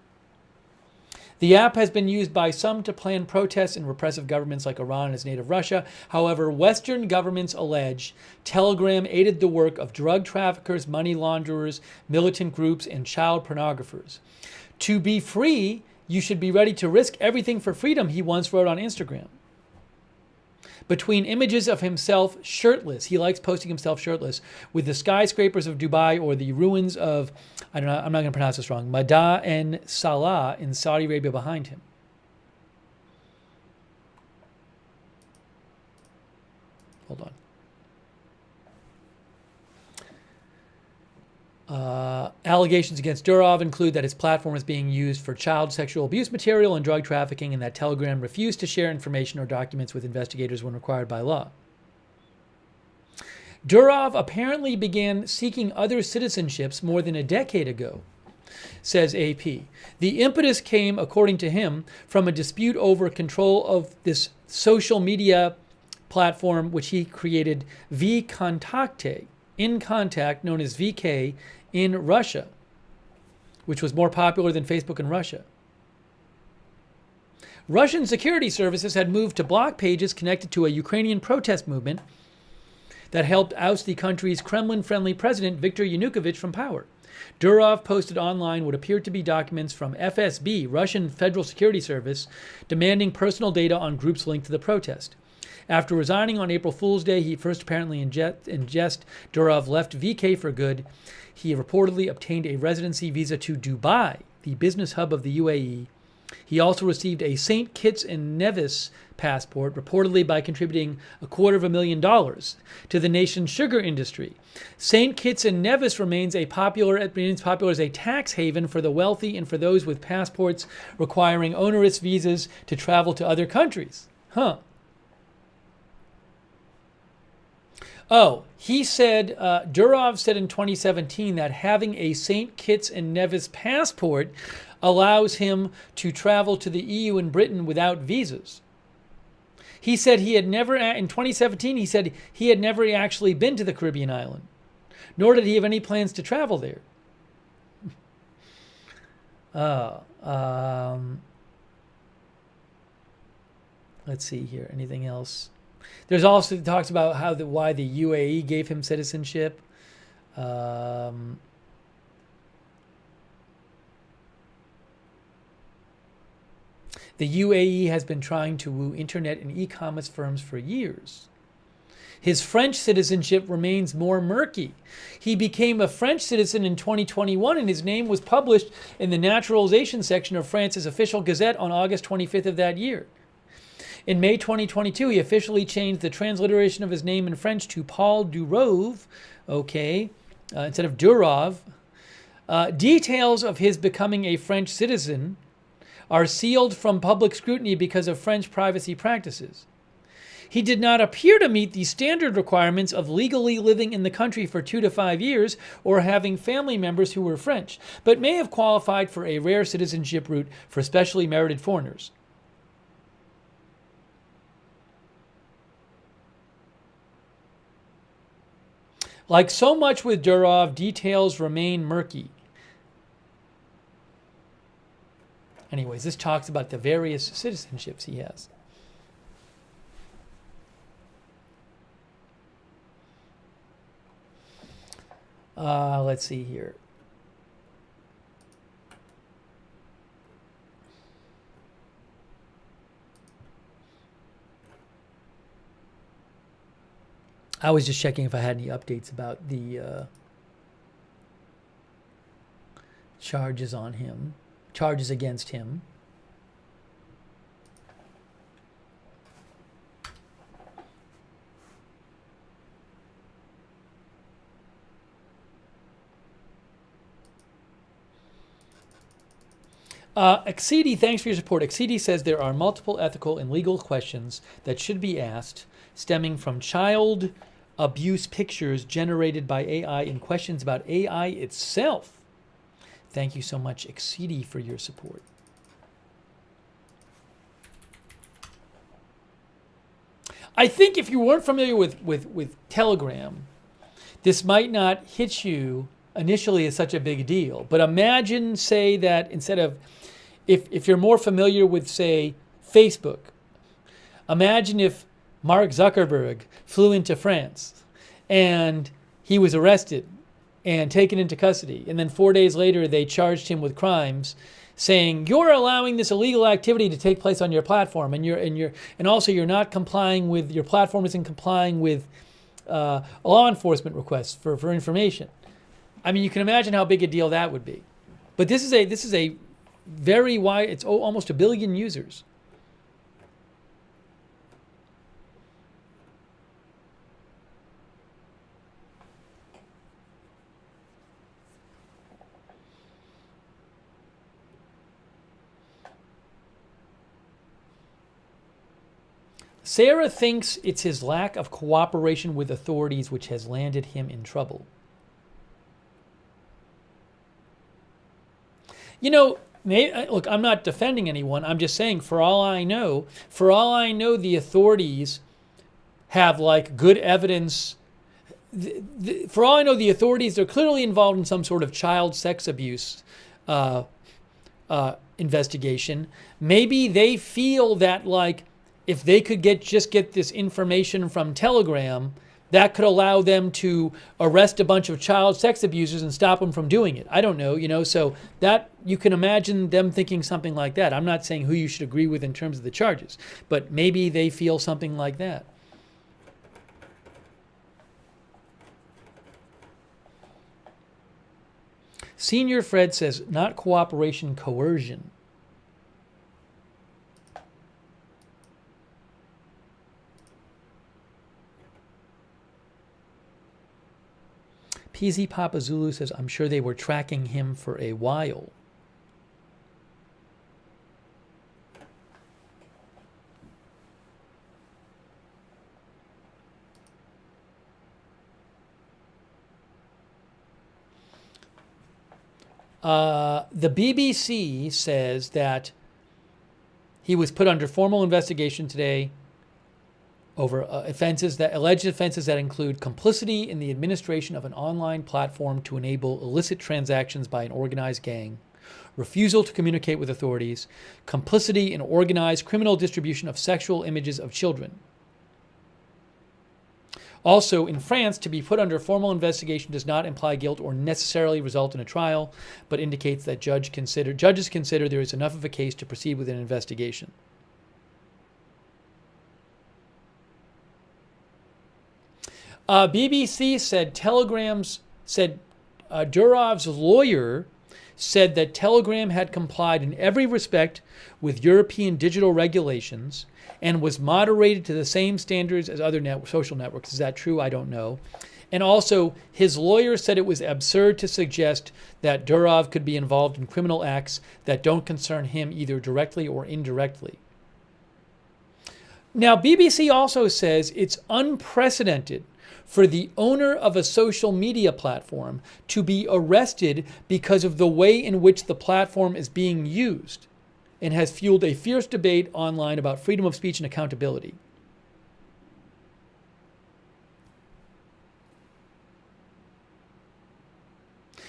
The app has been used by some to plan protests in repressive governments like Iran and its native Russia. However, Western governments allege Telegram aided the work of drug traffickers, money launderers, militant groups, and child pornographers. To be free, you should be ready to risk everything for freedom, he once wrote on Instagram. Between images of himself shirtless, he likes posting himself shirtless, with the skyscrapers of Dubai or the ruins of, I'm not going to pronounce this wrong, Mada and Salah in Saudi Arabia behind him. Hold on. Allegations against Durov include that his platform is being used for child sexual abuse material and drug trafficking, and that Telegram refused to share information or documents with investigators when required by law. Durov apparently began seeking other citizenships more than a decade ago, says AP. The impetus came, according to him, from a dispute over control of this social media platform which he created, VKontakte, in contact, known as VK, in Russia, which was more popular than Facebook in Russia. Russian security services had moved to block pages connected to a Ukrainian protest movement that helped oust the country's Kremlin-friendly president, Viktor Yanukovych, from power. Durov posted online what appeared to be documents from FSB, Russian Federal Security Service, demanding personal data on groups linked to the protest. After resigning on April Fool's Day, he first apparently in jest, Durov left VK for good. He reportedly obtained a residency visa to Dubai, the business hub of the UAE. He also received a St. Kitts and Nevis passport, reportedly by contributing $250,000 to the nation's sugar industry. St. Kitts and Nevis remains popular as a tax haven for the wealthy and for those with passports requiring onerous visas to travel to other countries. Huh. Oh, he said, Durov said in 2017 that having a St. Kitts and Nevis passport allows him to travel to the EU and Britain without visas. He said he had never, in 2017, he said he had never actually been to the Caribbean island, nor did he have any plans to travel there. Let's see here. Anything else? There's also talks about why the UAE gave him citizenship. The UAE has been trying to woo internet and e-commerce firms for years. His French citizenship remains more murky. He became a French citizen in 2021, and his name was published in the naturalization section of France's official gazette on August 25th of that year. In May 2022, he officially changed the transliteration of his name in French to Paul Durov, instead of Durov. Details of his becoming a French citizen are sealed from public scrutiny because of French privacy practices. He did not appear to meet the standard requirements of legally living in the country for 2 to 5 years or having family members who were French, but may have qualified for a rare citizenship route for specially merited foreigners. Like so much with Durov, details remain murky. Anyways, this talks about the various citizenships he has. Let's see here. I was just checking if I had any updates about the charges against him. Exceedi, thanks for your support. Exceedi says there are multiple ethical and legal questions that should be asked stemming from child abuse pictures generated by AI and questions about AI itself. Thank you so much, Exceedi, for your support. I think if you weren't familiar with Telegram, this might not hit you initially as such a big deal. But imagine, say, that instead of, if you're more familiar with, say, Facebook, imagine if Mark Zuckerberg flew into France and he was arrested and taken into custody, and then 4 days later they charged him with crimes, saying you're allowing this illegal activity to take place on your platform, and also you're not complying with, your platform isn't complying with law enforcement requests for information. I mean, you can imagine how big a deal that would be. But this is a very wide, it's almost 1 billion users. Sarah thinks it's his lack of cooperation with authorities which has landed him in trouble. You know, look, I'm not defending anyone. I'm just saying, for all I know, the authorities have like good evidence. For all I know, the authorities are clearly involved in some sort of child sex abuse investigation. Maybe they feel that like if they could just get this information from Telegram, that could allow them to arrest a bunch of child sex abusers and stop them from doing it. I don't know, so that you can imagine them thinking something like that. I'm not saying who you should agree with in terms of the charges, but maybe they feel something like that. Senior Fred says, not cooperation, coercion. PZ Papa Zulu says, I'm sure they were tracking him for a while. The BBC says that he was put under formal investigation today over alleged offenses that include complicity in the administration of an online platform to enable illicit transactions by an organized gang, refusal to communicate with authorities, complicity in organized criminal distribution of sexual images of children. Also, in France, to be put under formal investigation does not imply guilt or necessarily result in a trial, but indicates that judges consider there is enough of a case to proceed with an investigation. BBC said Durov's lawyer said that Telegram had complied in every respect with European digital regulations and was moderated to the same standards as other social networks. Is that true? I don't know. And also, his lawyer said it was absurd to suggest that Durov could be involved in criminal acts that don't concern him either directly or indirectly. Now, BBC also says it's unprecedented for the owner of a social media platform to be arrested because of the way in which the platform is being used, and has fueled a fierce debate online about freedom of speech and accountability.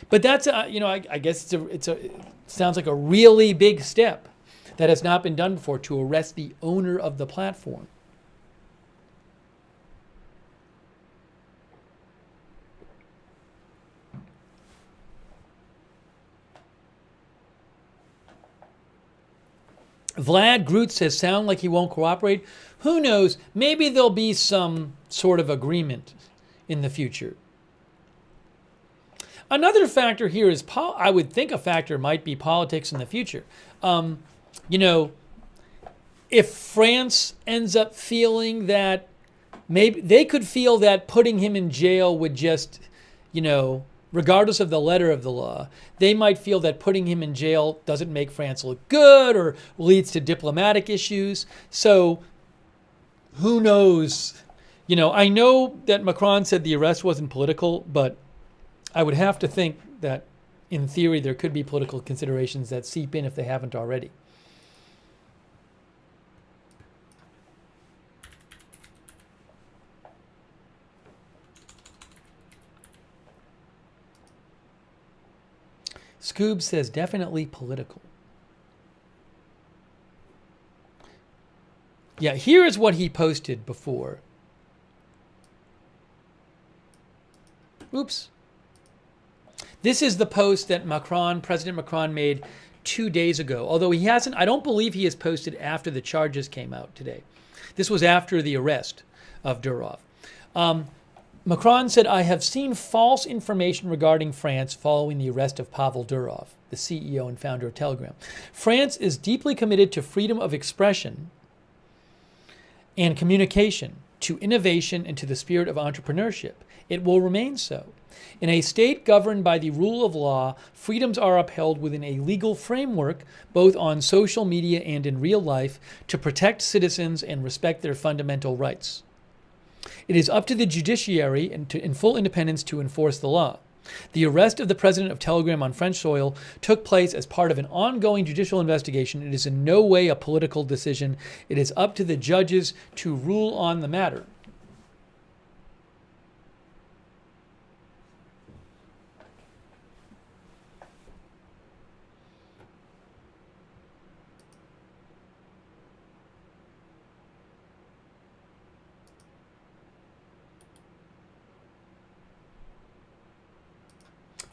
But that's, I guess it sounds like a really big step that has not been done before, to arrest the owner of the platform. Vlad Groot says, sound like he won't cooperate. Who knows? Maybe there'll be some sort of agreement in the future. Another factor here is, I would think a factor might be politics in the future. If France ends up feeling that, maybe they could feel that putting him in jail would just, regardless of the letter of the law, they might feel that putting him in jail doesn't make France look good or leads to diplomatic issues. So who knows? I know that Macron said the arrest wasn't political, but I would have to think that in theory there could be political considerations that seep in if they haven't already. Scoob says, definitely political. Yeah, here is what he posted before. Oops. This is the post that President Macron made 2 days ago. Although he hasn't, I don't believe he has posted after the charges came out today. This was after the arrest of Durov. Macron said, I have seen false information regarding France following the arrest of Pavel Durov, the CEO and founder of Telegram. France is deeply committed to freedom of expression and communication, to innovation, and to the spirit of entrepreneurship. It will remain so. In a state governed by the rule of law, freedoms are upheld within a legal framework, both on social media and in real life, to protect citizens and respect their fundamental rights. It is up to the judiciary in full independence to enforce the law. The arrest of the president of Telegram on French soil took place as part of an ongoing judicial investigation. It is in no way a political decision. It is up to the judges to rule on the matter.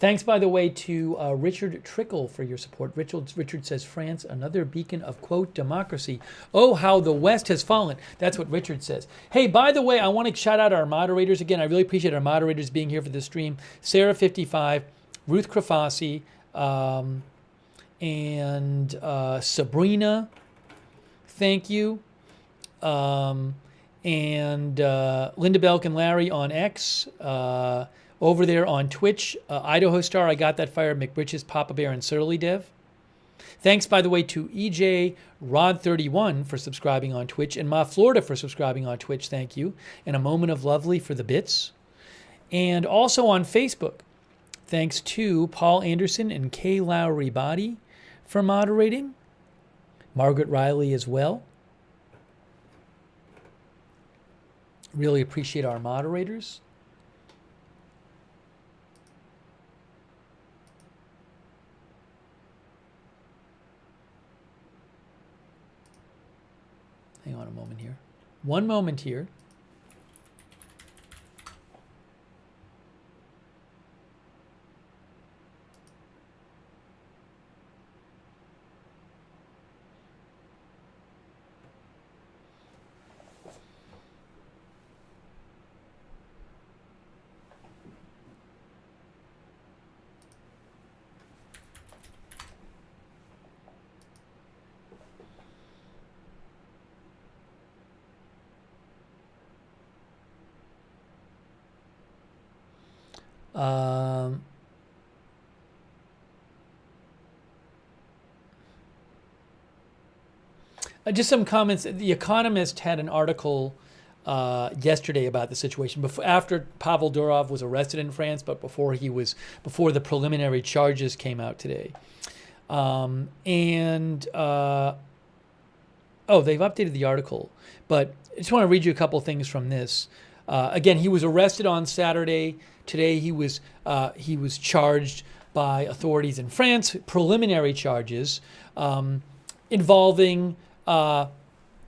Thanks, by the way, to Richard Trickle for your support. Richard says, France, another beacon of, quote, democracy. Oh, how the West has fallen. That's what Richard says. Hey, by the way, I want to shout out our moderators again. I really appreciate our moderators being here for this stream. Sarah55, Ruth Krafasi, and Sabrina. Thank you. And Linda Belk and Larry on X. Over there on Twitch, Idaho Star, I Got That Fire, McBritches, Papa Bear, and Surly Dev. Thanks, by the way, to EJ Rod31 for subscribing on Twitch, and Ma Florida for subscribing on Twitch. Thank you. And A Moment of Lovely for the bits. And also on Facebook, thanks to Paul Anderson and Kay Lowry Body for moderating. Margaret Riley as well. Really appreciate our moderators. Hang on a moment here. One moment here. Just some comments. The Economist had an article yesterday about the situation after Pavel Durov was arrested in France, but before the preliminary charges came out today. Oh, they've updated the article, but I just want to read you a couple things from this. Again, he was arrested on Saturday. Today he was charged by authorities in France, preliminary charges involving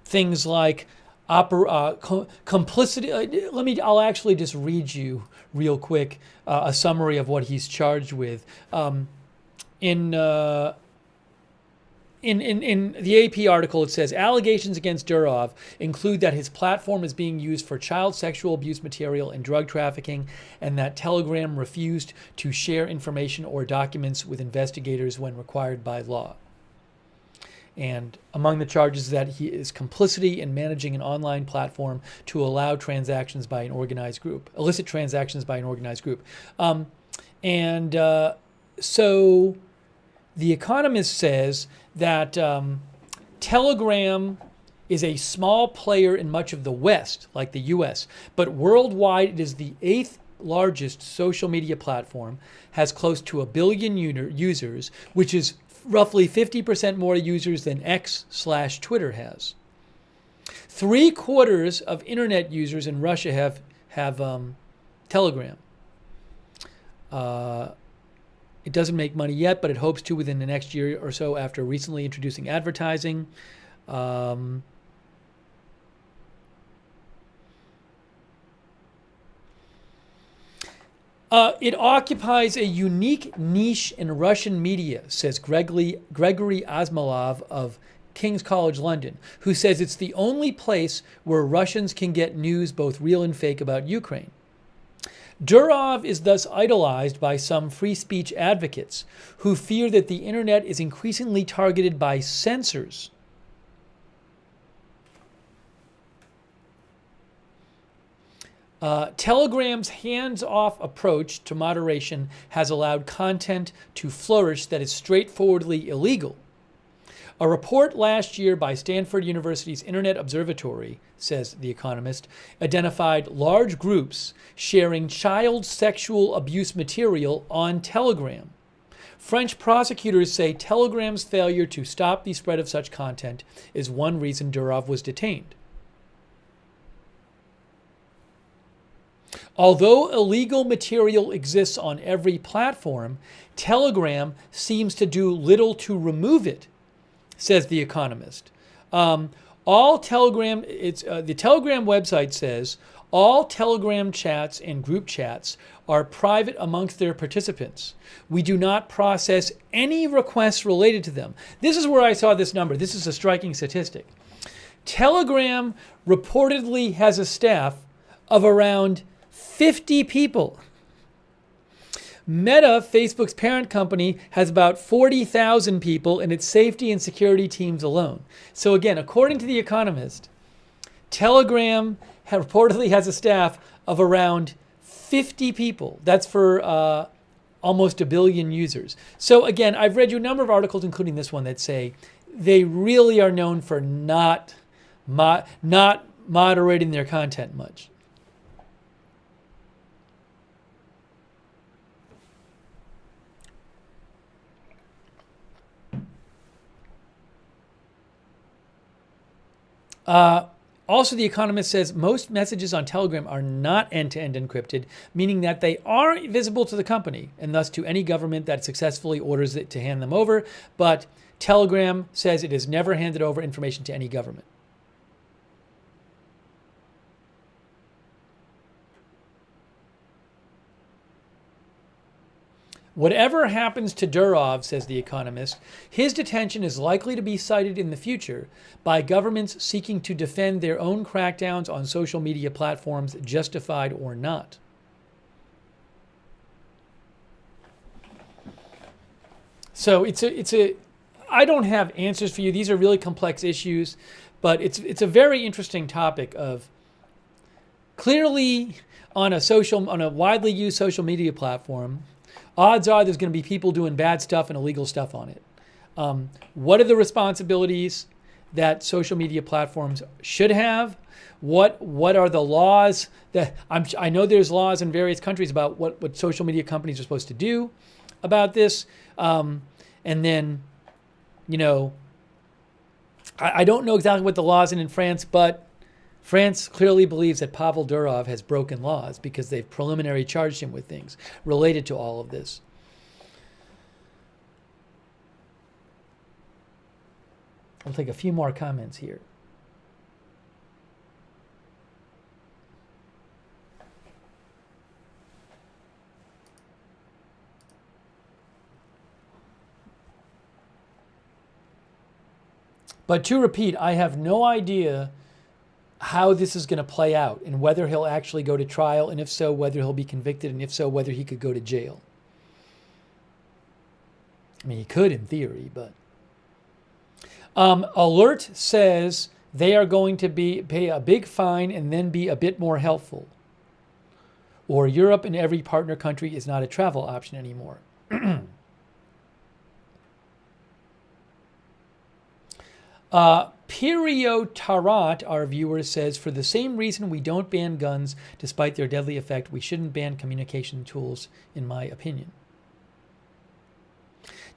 things like complicity. I'll actually just read you real quick a summary of what he's charged with. In the AP article, it says allegations against Durov include that his platform is being used for child sexual abuse material and drug trafficking, and that Telegram refused to share information or documents with investigators when required by law. And among the charges that he is complicity in managing an online platform to allow transactions by an organized group, illicit transactions by an organized group. So The Economist says that Telegram is a small player in much of the West, like the US, but worldwide it is the 8th largest social media platform, has close to 1 billion users, which is roughly 50% more users than X/Twitter has. 3/4 of internet users in Russia have Telegram. It doesn't make money yet, but it hopes to within the next year or so after recently introducing advertising. It occupies a unique niche in Russian media, says Gregory Asmalov of King's College London, who says it's the only place where Russians can get news, both real and fake, about Ukraine. Durov is thus idolized by some free speech advocates who fear that the internet is increasingly targeted by censors. Telegram's hands-off approach to moderation has allowed content to flourish that is straightforwardly illegal. A report last year by Stanford University's Internet Observatory, says The Economist, identified large groups sharing child sexual abuse material on Telegram. French prosecutors say Telegram's failure to stop the spread of such content is one reason Durov was detained. Although illegal material exists on every platform, Telegram seems to do little to remove it, says The Economist. All Telegram, the Telegram website says all Telegram chats and group chats are private amongst their participants. We do not process any requests related to them. This is where I saw this number. This is a striking statistic. Telegram reportedly has a staff of around 50 people. Meta, Facebook's parent company, has about 40,000 people in its safety and security teams alone. So again, according to The Economist, Telegram reportedly has a staff of around 50 people. That's for almost 1 billion users. So again, I've read you a number of articles, including this one, that say they really are known for not moderating their content much. Also, The Economist says most messages on Telegram are not end-to-end encrypted, meaning that they are visible to the company and thus to any government that successfully orders it to hand them over. But Telegram says it has never handed over information to any government. Whatever happens to Durov, says The Economist, his detention is likely to be cited in the future by governments seeking to defend their own crackdowns on social media platforms, justified or not. So I don't have answers for you. These are really complex issues, but it's a very interesting topic of clearly on a widely used social media platform. Odds are there's going to be people doing bad stuff and illegal stuff on it. What are the responsibilities that social media platforms should have? What are the laws that I know there's laws in various countries about what social media companies are supposed to do about this. And then, I don't know exactly what the laws are in France, but France clearly believes that Pavel Durov has broken laws because they've preliminary charged him with things related to all of this. I'll take a few more comments here. But to repeat, I have no idea how this is going to play out and whether he'll actually go to trial, and if so, whether he'll be convicted, and if so, whether he could go to jail. I mean, he could in theory, but... Alert says they are going to pay a big fine and then be a bit more helpful. Or Europe and every partner country is not a travel option anymore. Pirio Tarot, our viewer, says, for the same reason we don't ban guns despite their deadly effect, we shouldn't ban communication tools, in my opinion.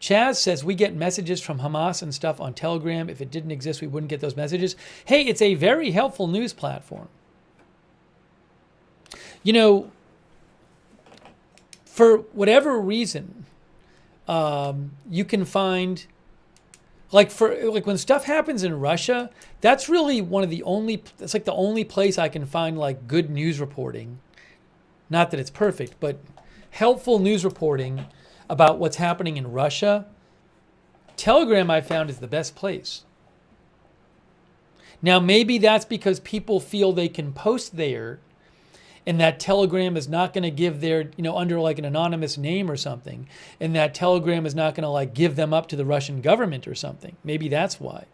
Chaz says, we get messages from Hamas and stuff on Telegram. If it didn't exist, we wouldn't get those messages. Hey, it's a very helpful news platform. For whatever reason, you can find... Like when stuff happens in Russia, that's really the only place I can find like good news reporting. Not that it's perfect, but helpful news reporting about what's happening in Russia. Telegram, I found, is the best place. Now, maybe that's because people feel they can post there and that Telegram is not going to give their, under like an anonymous name or something, and that Telegram is not going to like give them up to the Russian government or something. Maybe that's why.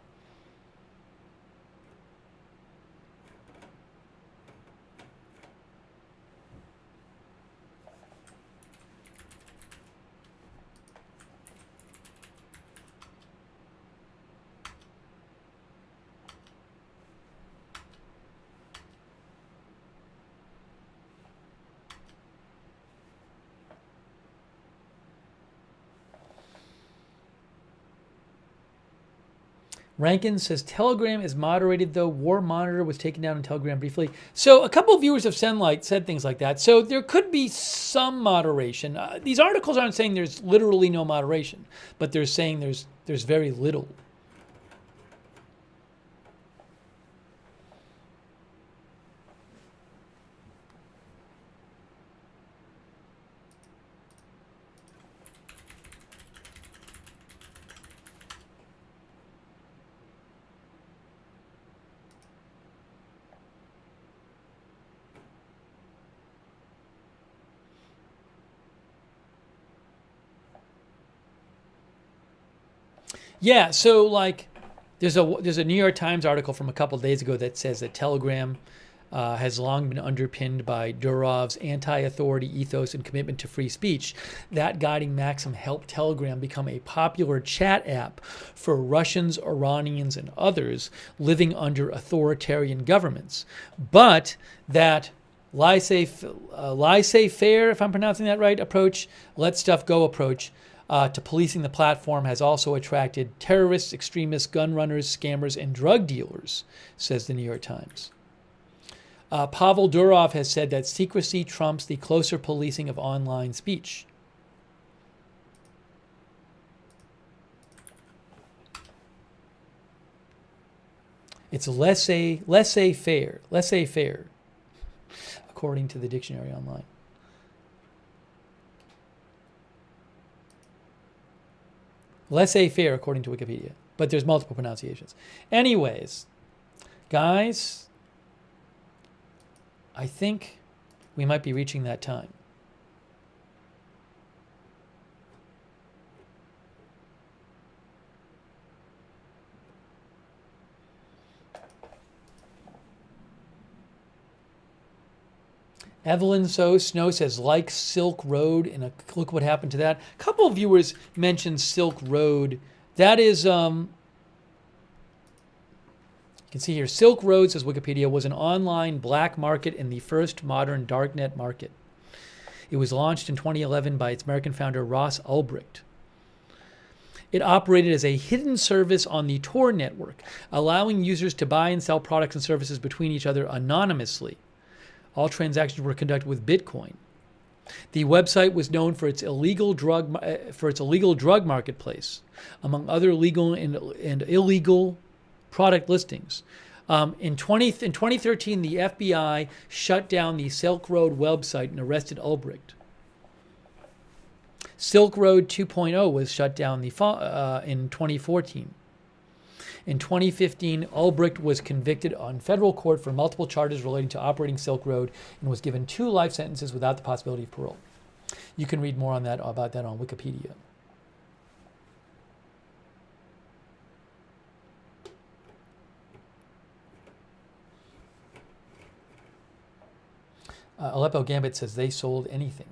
Rankin says, Telegram is moderated, though. War Monitor was taken down on Telegram briefly. So a couple of viewers have said things like that. So there could be some moderation. These articles aren't saying there's literally no moderation, but they're saying there's very little. Yeah, so like there's a New York Times article from a couple of days ago that says that Telegram has long been underpinned by Durov's anti-authority ethos and commitment to free speech. That guiding maxim helped Telegram become a popular chat app for Russians, Iranians, and others living under authoritarian governments. But that laissez-faire, if I'm pronouncing that right, approach, let stuff go approach, to policing the platform has also attracted terrorists, extremists, gun runners, scammers, and drug dealers, says the New York Times. Pavel Durov has said that secrecy trumps the closer policing of online speech. It's laissez-faire, according to the dictionary online. Laissez-faire, according to Wikipedia. But there's multiple pronunciations. Anyways, guys, I think we might be reaching that time. Evelyn Snow says, like Silk Road, and look what happened to that. A couple of viewers mentioned Silk Road. That is, you can see here, Silk Road, says Wikipedia, was an online black market in the first modern darknet market. It was launched in 2011 by its American founder, Ross Ulbricht. It operated as a hidden service on the Tor network, allowing users to buy and sell products and services between each other anonymously. All transactions were conducted with Bitcoin. The website was known for its illegal drug marketplace, among other legal and illegal product listings. In 2013, the FBI shut down the Silk Road website and arrested Ulbricht. Silk Road 2.0 was shut down in 2014. In 2015, Ulbricht was convicted on federal court for multiple charges relating to operating Silk Road and was given 2 life sentences without the possibility of parole. You can read more about that on Wikipedia. Aleppo Gambit says they sold anything.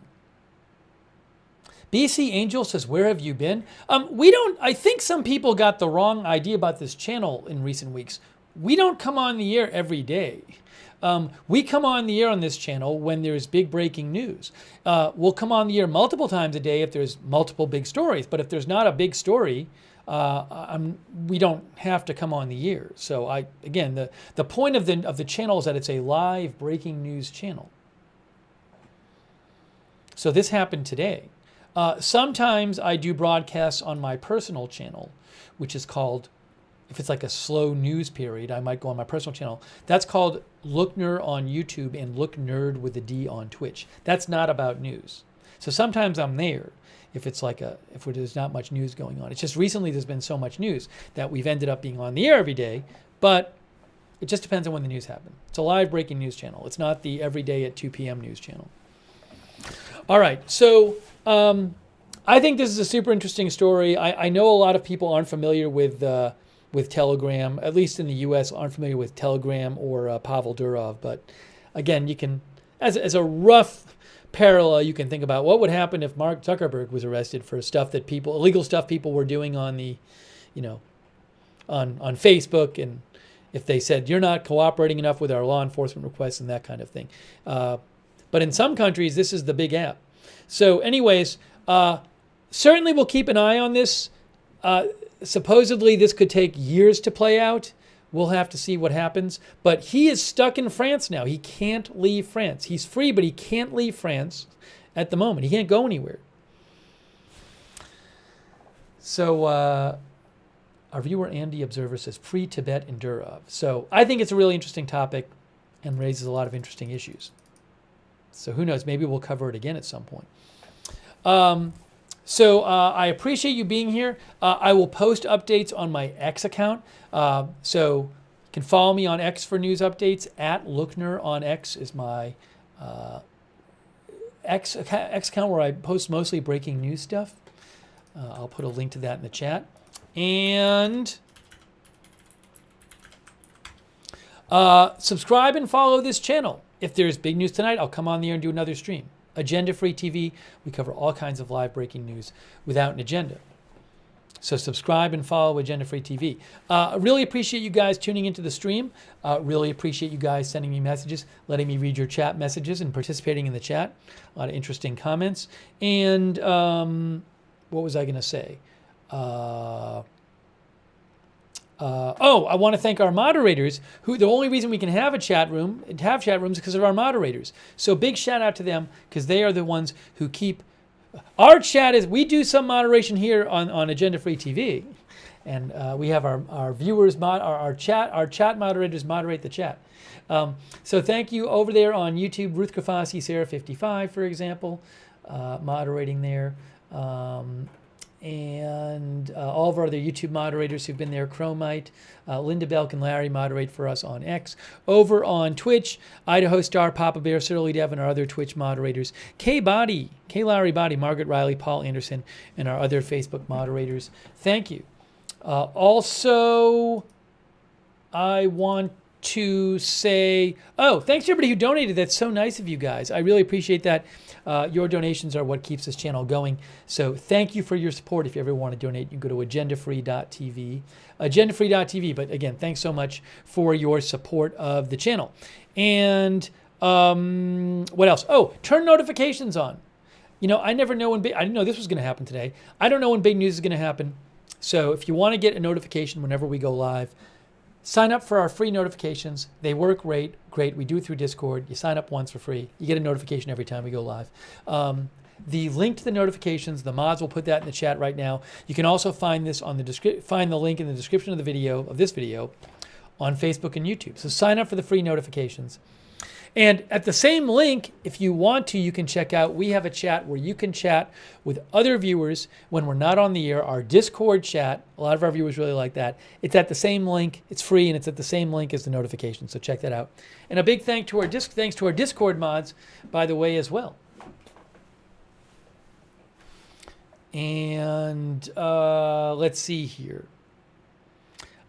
BC Angel says, where have you been? I think some people got the wrong idea about this channel in recent weeks. We don't come on the air every day. We come on the air on this channel when there's big breaking news. We'll come on the air multiple times a day if there's multiple big stories. But if there's not a big story, we don't have to come on the air. So again, the point of the channel is that it's a live breaking news channel. So this happened today. Sometimes I do broadcasts on my personal channel, which is called, if it's like a slow news period, I might go on my personal channel. That's called Lookner on YouTube and Look Nerd with a D on Twitch. That's not about news. So sometimes I'm there if there's not much news going on. It's just recently there's been so much news that we've ended up being on the air every day, but it just depends on when the news happens. It's a live breaking news channel. It's not the every day at 2 p.m. news channel. All right, so I think this is a super interesting story. I know a lot of people aren't familiar with Telegram, at least in the U.S., aren't familiar with Telegram or Pavel Durov. But again, you can, as a rough parallel, you can think about what would happen if Mark Zuckerberg was arrested for illegal stuff people were doing on on Facebook, and if they said you're not cooperating enough with our law enforcement requests and that kind of thing. But in some countries, this is the big app. So anyways, certainly we'll keep an eye on this. Supposedly this could take years to play out. We'll have to see what happens. But he is stuck in France now. He can't leave France. He's free, but he can't leave France at the moment. He can't go anywhere. So our viewer Andy Observer says, free Tibet and Durov. So I think it's a really interesting topic and raises a lot of interesting issues. So who knows? Maybe we'll cover it again at some point. So I appreciate you being here. I will post updates on my X account. So you can follow me on X for news updates. At Lookner on X is my X account where I post mostly breaking news stuff. I'll put a link to that in the chat. And subscribe and follow this channel. If there's big news tonight, I'll come on there and do another stream. Agenda Free TV, we cover all kinds of live breaking news without an agenda. So subscribe and follow Agenda Free TV. I really appreciate you guys tuning into the stream. Really appreciate you guys sending me messages, letting me read your chat messages and participating in the chat. A lot of interesting comments. And what was I going to say? I want to thank our moderators, who the only reason we can have rooms is because of our moderators. So big shout out to them, because they are the ones who keep our chat. We do some moderation here on Agenda Free TV, and we have our viewers, our chat moderators moderate the chat. So thank you over there on YouTube, Ruth Kafasi, Sarah55, for example, moderating there. And all of our other YouTube moderators who've been there, Chromite, Linda Belk and Larry moderate for us on X. Over on Twitch, Idaho Star, Papa Bear, Surly Dev, and our other Twitch moderators, K Larry Body, Margaret Riley, Paul Anderson, and our other Facebook moderators. Thank you. Also, I want to say, thanks to everybody who donated. That's so nice of you guys. I really appreciate that. Your donations are what keeps this channel going. So thank you for your support. If you ever want to donate, you go to agendafree.tv. Agendafree.tv. But again, thanks so much for your support of the channel. And what else? Turn notifications on. I never know when I didn't know this was going to happen today. I don't know when big news is going to happen. So if you want to get a notification whenever we go live, sign up for our free notifications. They work great. We do it through Discord. You sign up once for free. You get a notification every time we go live. The link to the notifications, the mods will put that in the chat right now. You can also find this on find the link in the description of this video on Facebook and YouTube. So sign up for the free notifications. And at the same link, if you want to, you can check out, we have a chat where you can chat with other viewers when we're not on the air, our Discord chat. A lot of our viewers really like that. It's at the same link. It's free, and it's at the same link as the notification. So check that out. And a big thanks to our Discord mods, by the way, as well. And let's see here.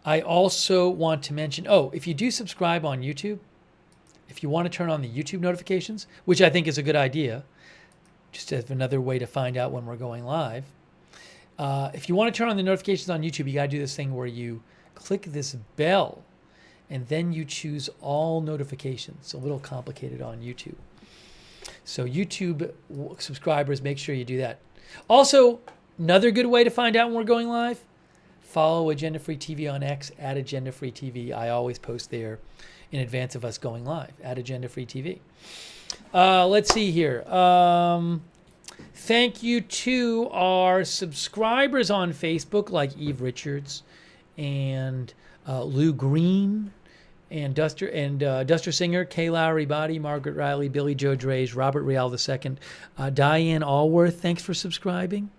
I also want to mention, if you do subscribe on YouTube, if you want to turn on the YouTube notifications, which I think is a good idea, just as another way to find out when we're going live. If you want to turn on the notifications on YouTube, you got to do this thing where you click this bell and then you choose all notifications. It's a little complicated on YouTube. So YouTube subscribers, make sure you do that. Also, another good way to find out when we're going live, follow Agenda Free TV on X, at Agenda Free TV. I always post there in advance of us going live at Agenda Free TV. Let's see here. Thank you to our subscribers on Facebook, like Eve Richards and Lou Green and Duster Singer, Kay Lowry Body, Margaret Riley, Billy Joe Drays, Robert Real II, Diane Allworth. Thanks for subscribing.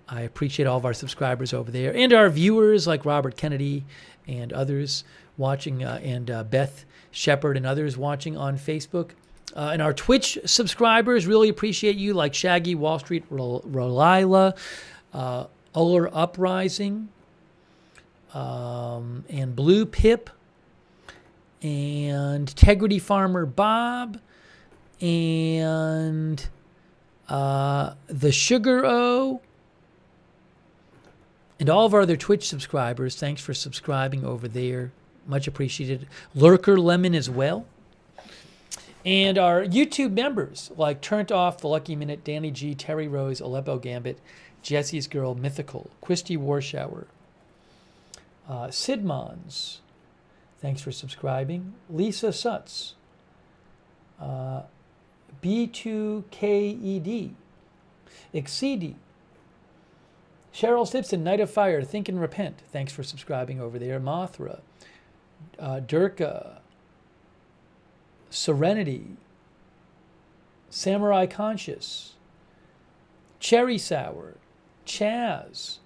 I appreciate all of our subscribers over there and our viewers like Robert Kennedy and others watching, and Beth Shepard and others watching on Facebook. And our Twitch subscribers, really appreciate you, like Shaggy, Wall Street, Rolila, Uller Uprising, and Blue Pip, and Integrity Farmer Bob, and the Sugar O, and all of our other Twitch subscribers. Thanks for subscribing over there. Much appreciated. Lurker Lemon as well. And our YouTube members, like Turnt Off, The Lucky Minute, Danny G, Terry Rose, Aleppo Gambit, Jesse's Girl, Mythical, Christy Warshower, Sidmons. Thanks for subscribing. Lisa Sutz. B2KED. Exceedy. Cheryl Simpson, Night of Fire, Think and Repent. Thanks for subscribing over there. Mothra, Durka, Serenity, Samurai Conscious, Cherry Sour, Chaz,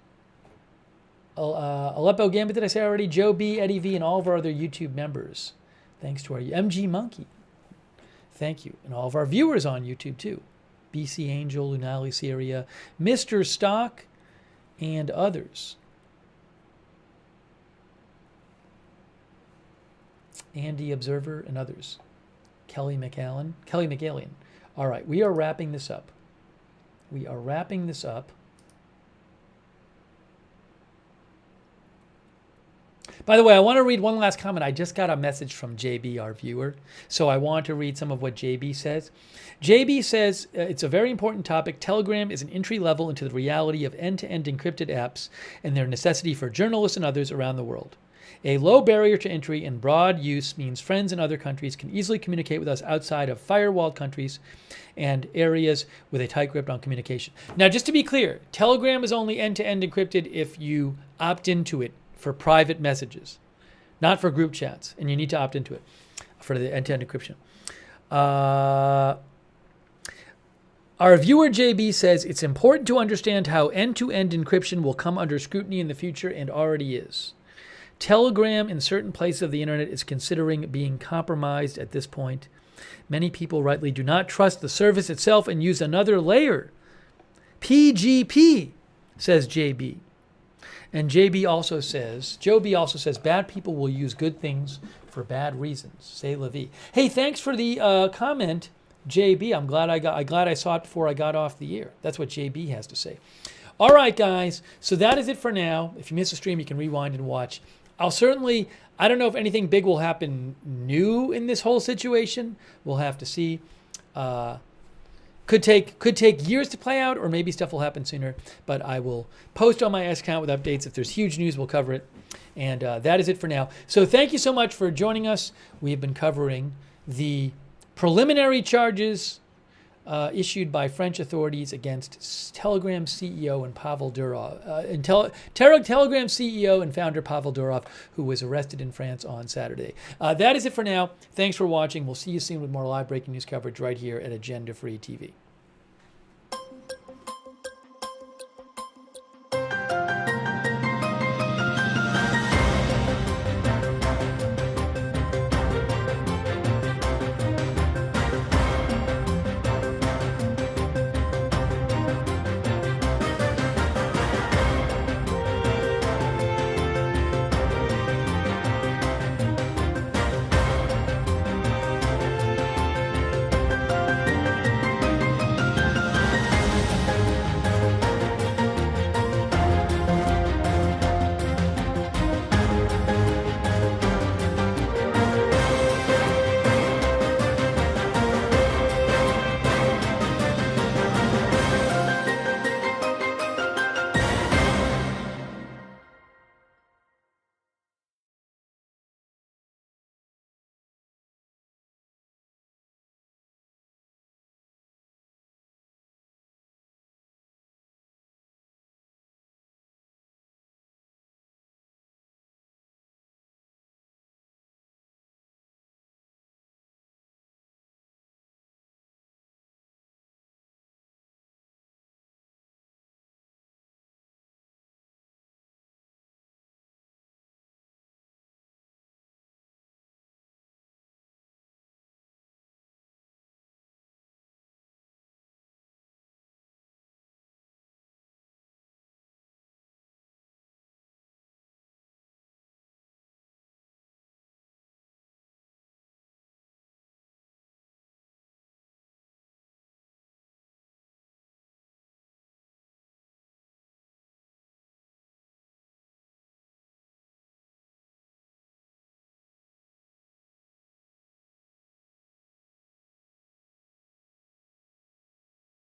Aleppo Gambit, did I say already? Joe B, Eddie V, and all of our other YouTube members. Thanks to our MG Monkey. Thank you. And all of our viewers on YouTube too. BC Angel, Lunali Syria, Mr. Stock, and others. Andy Observer and others. Kelly McAllen. All right, we are wrapping this up. We are wrapping this up. By the way, I want to read one last comment. I just got a message from JB, our viewer, so I want to read some of what JB says. JB says, it's a very important topic. Telegram is an entry level into the reality of end-to-end encrypted apps and their necessity for journalists and others around the world. A low barrier to entry and broad use means friends in other countries can easily communicate with us outside of firewalled countries and areas with a tight grip on communication. Now, just to be clear, Telegram is only end-to-end encrypted if you opt into it for private messages, not for group chats, and you need to opt into it for the end-to-end encryption. Our viewer JB says it's important to understand how end-to-end encryption will come under scrutiny in the future and already is. Telegram in certain places of the internet is considering being compromised at this point. Many people rightly do not trust the service itself and use another layer. PGP, says JB. And Joby also says, bad people will use good things for bad reasons. C'est la vie. Hey, thanks for the comment, JB. I'm glad I saw it before I got off the air. That's what JB has to say. All right, guys. So that is it for now. If you miss a stream, you can rewind and watch. I don't know if anything big will happen new in this whole situation. We'll have to see. Could take years to play out, or maybe stuff will happen sooner. But I will post on my S account with updates. If there's huge news, we'll cover it. And that is it for now. So thank you so much for joining us. We have been covering the preliminary charges issued by French authorities against Telegram CEO and Pavel Durov, Telegram CEO and founder Pavel Durov, who was arrested in France on Saturday. That is it for now. Thanks for watching. We'll see you soon with more live breaking news coverage right here at Agenda Free TV.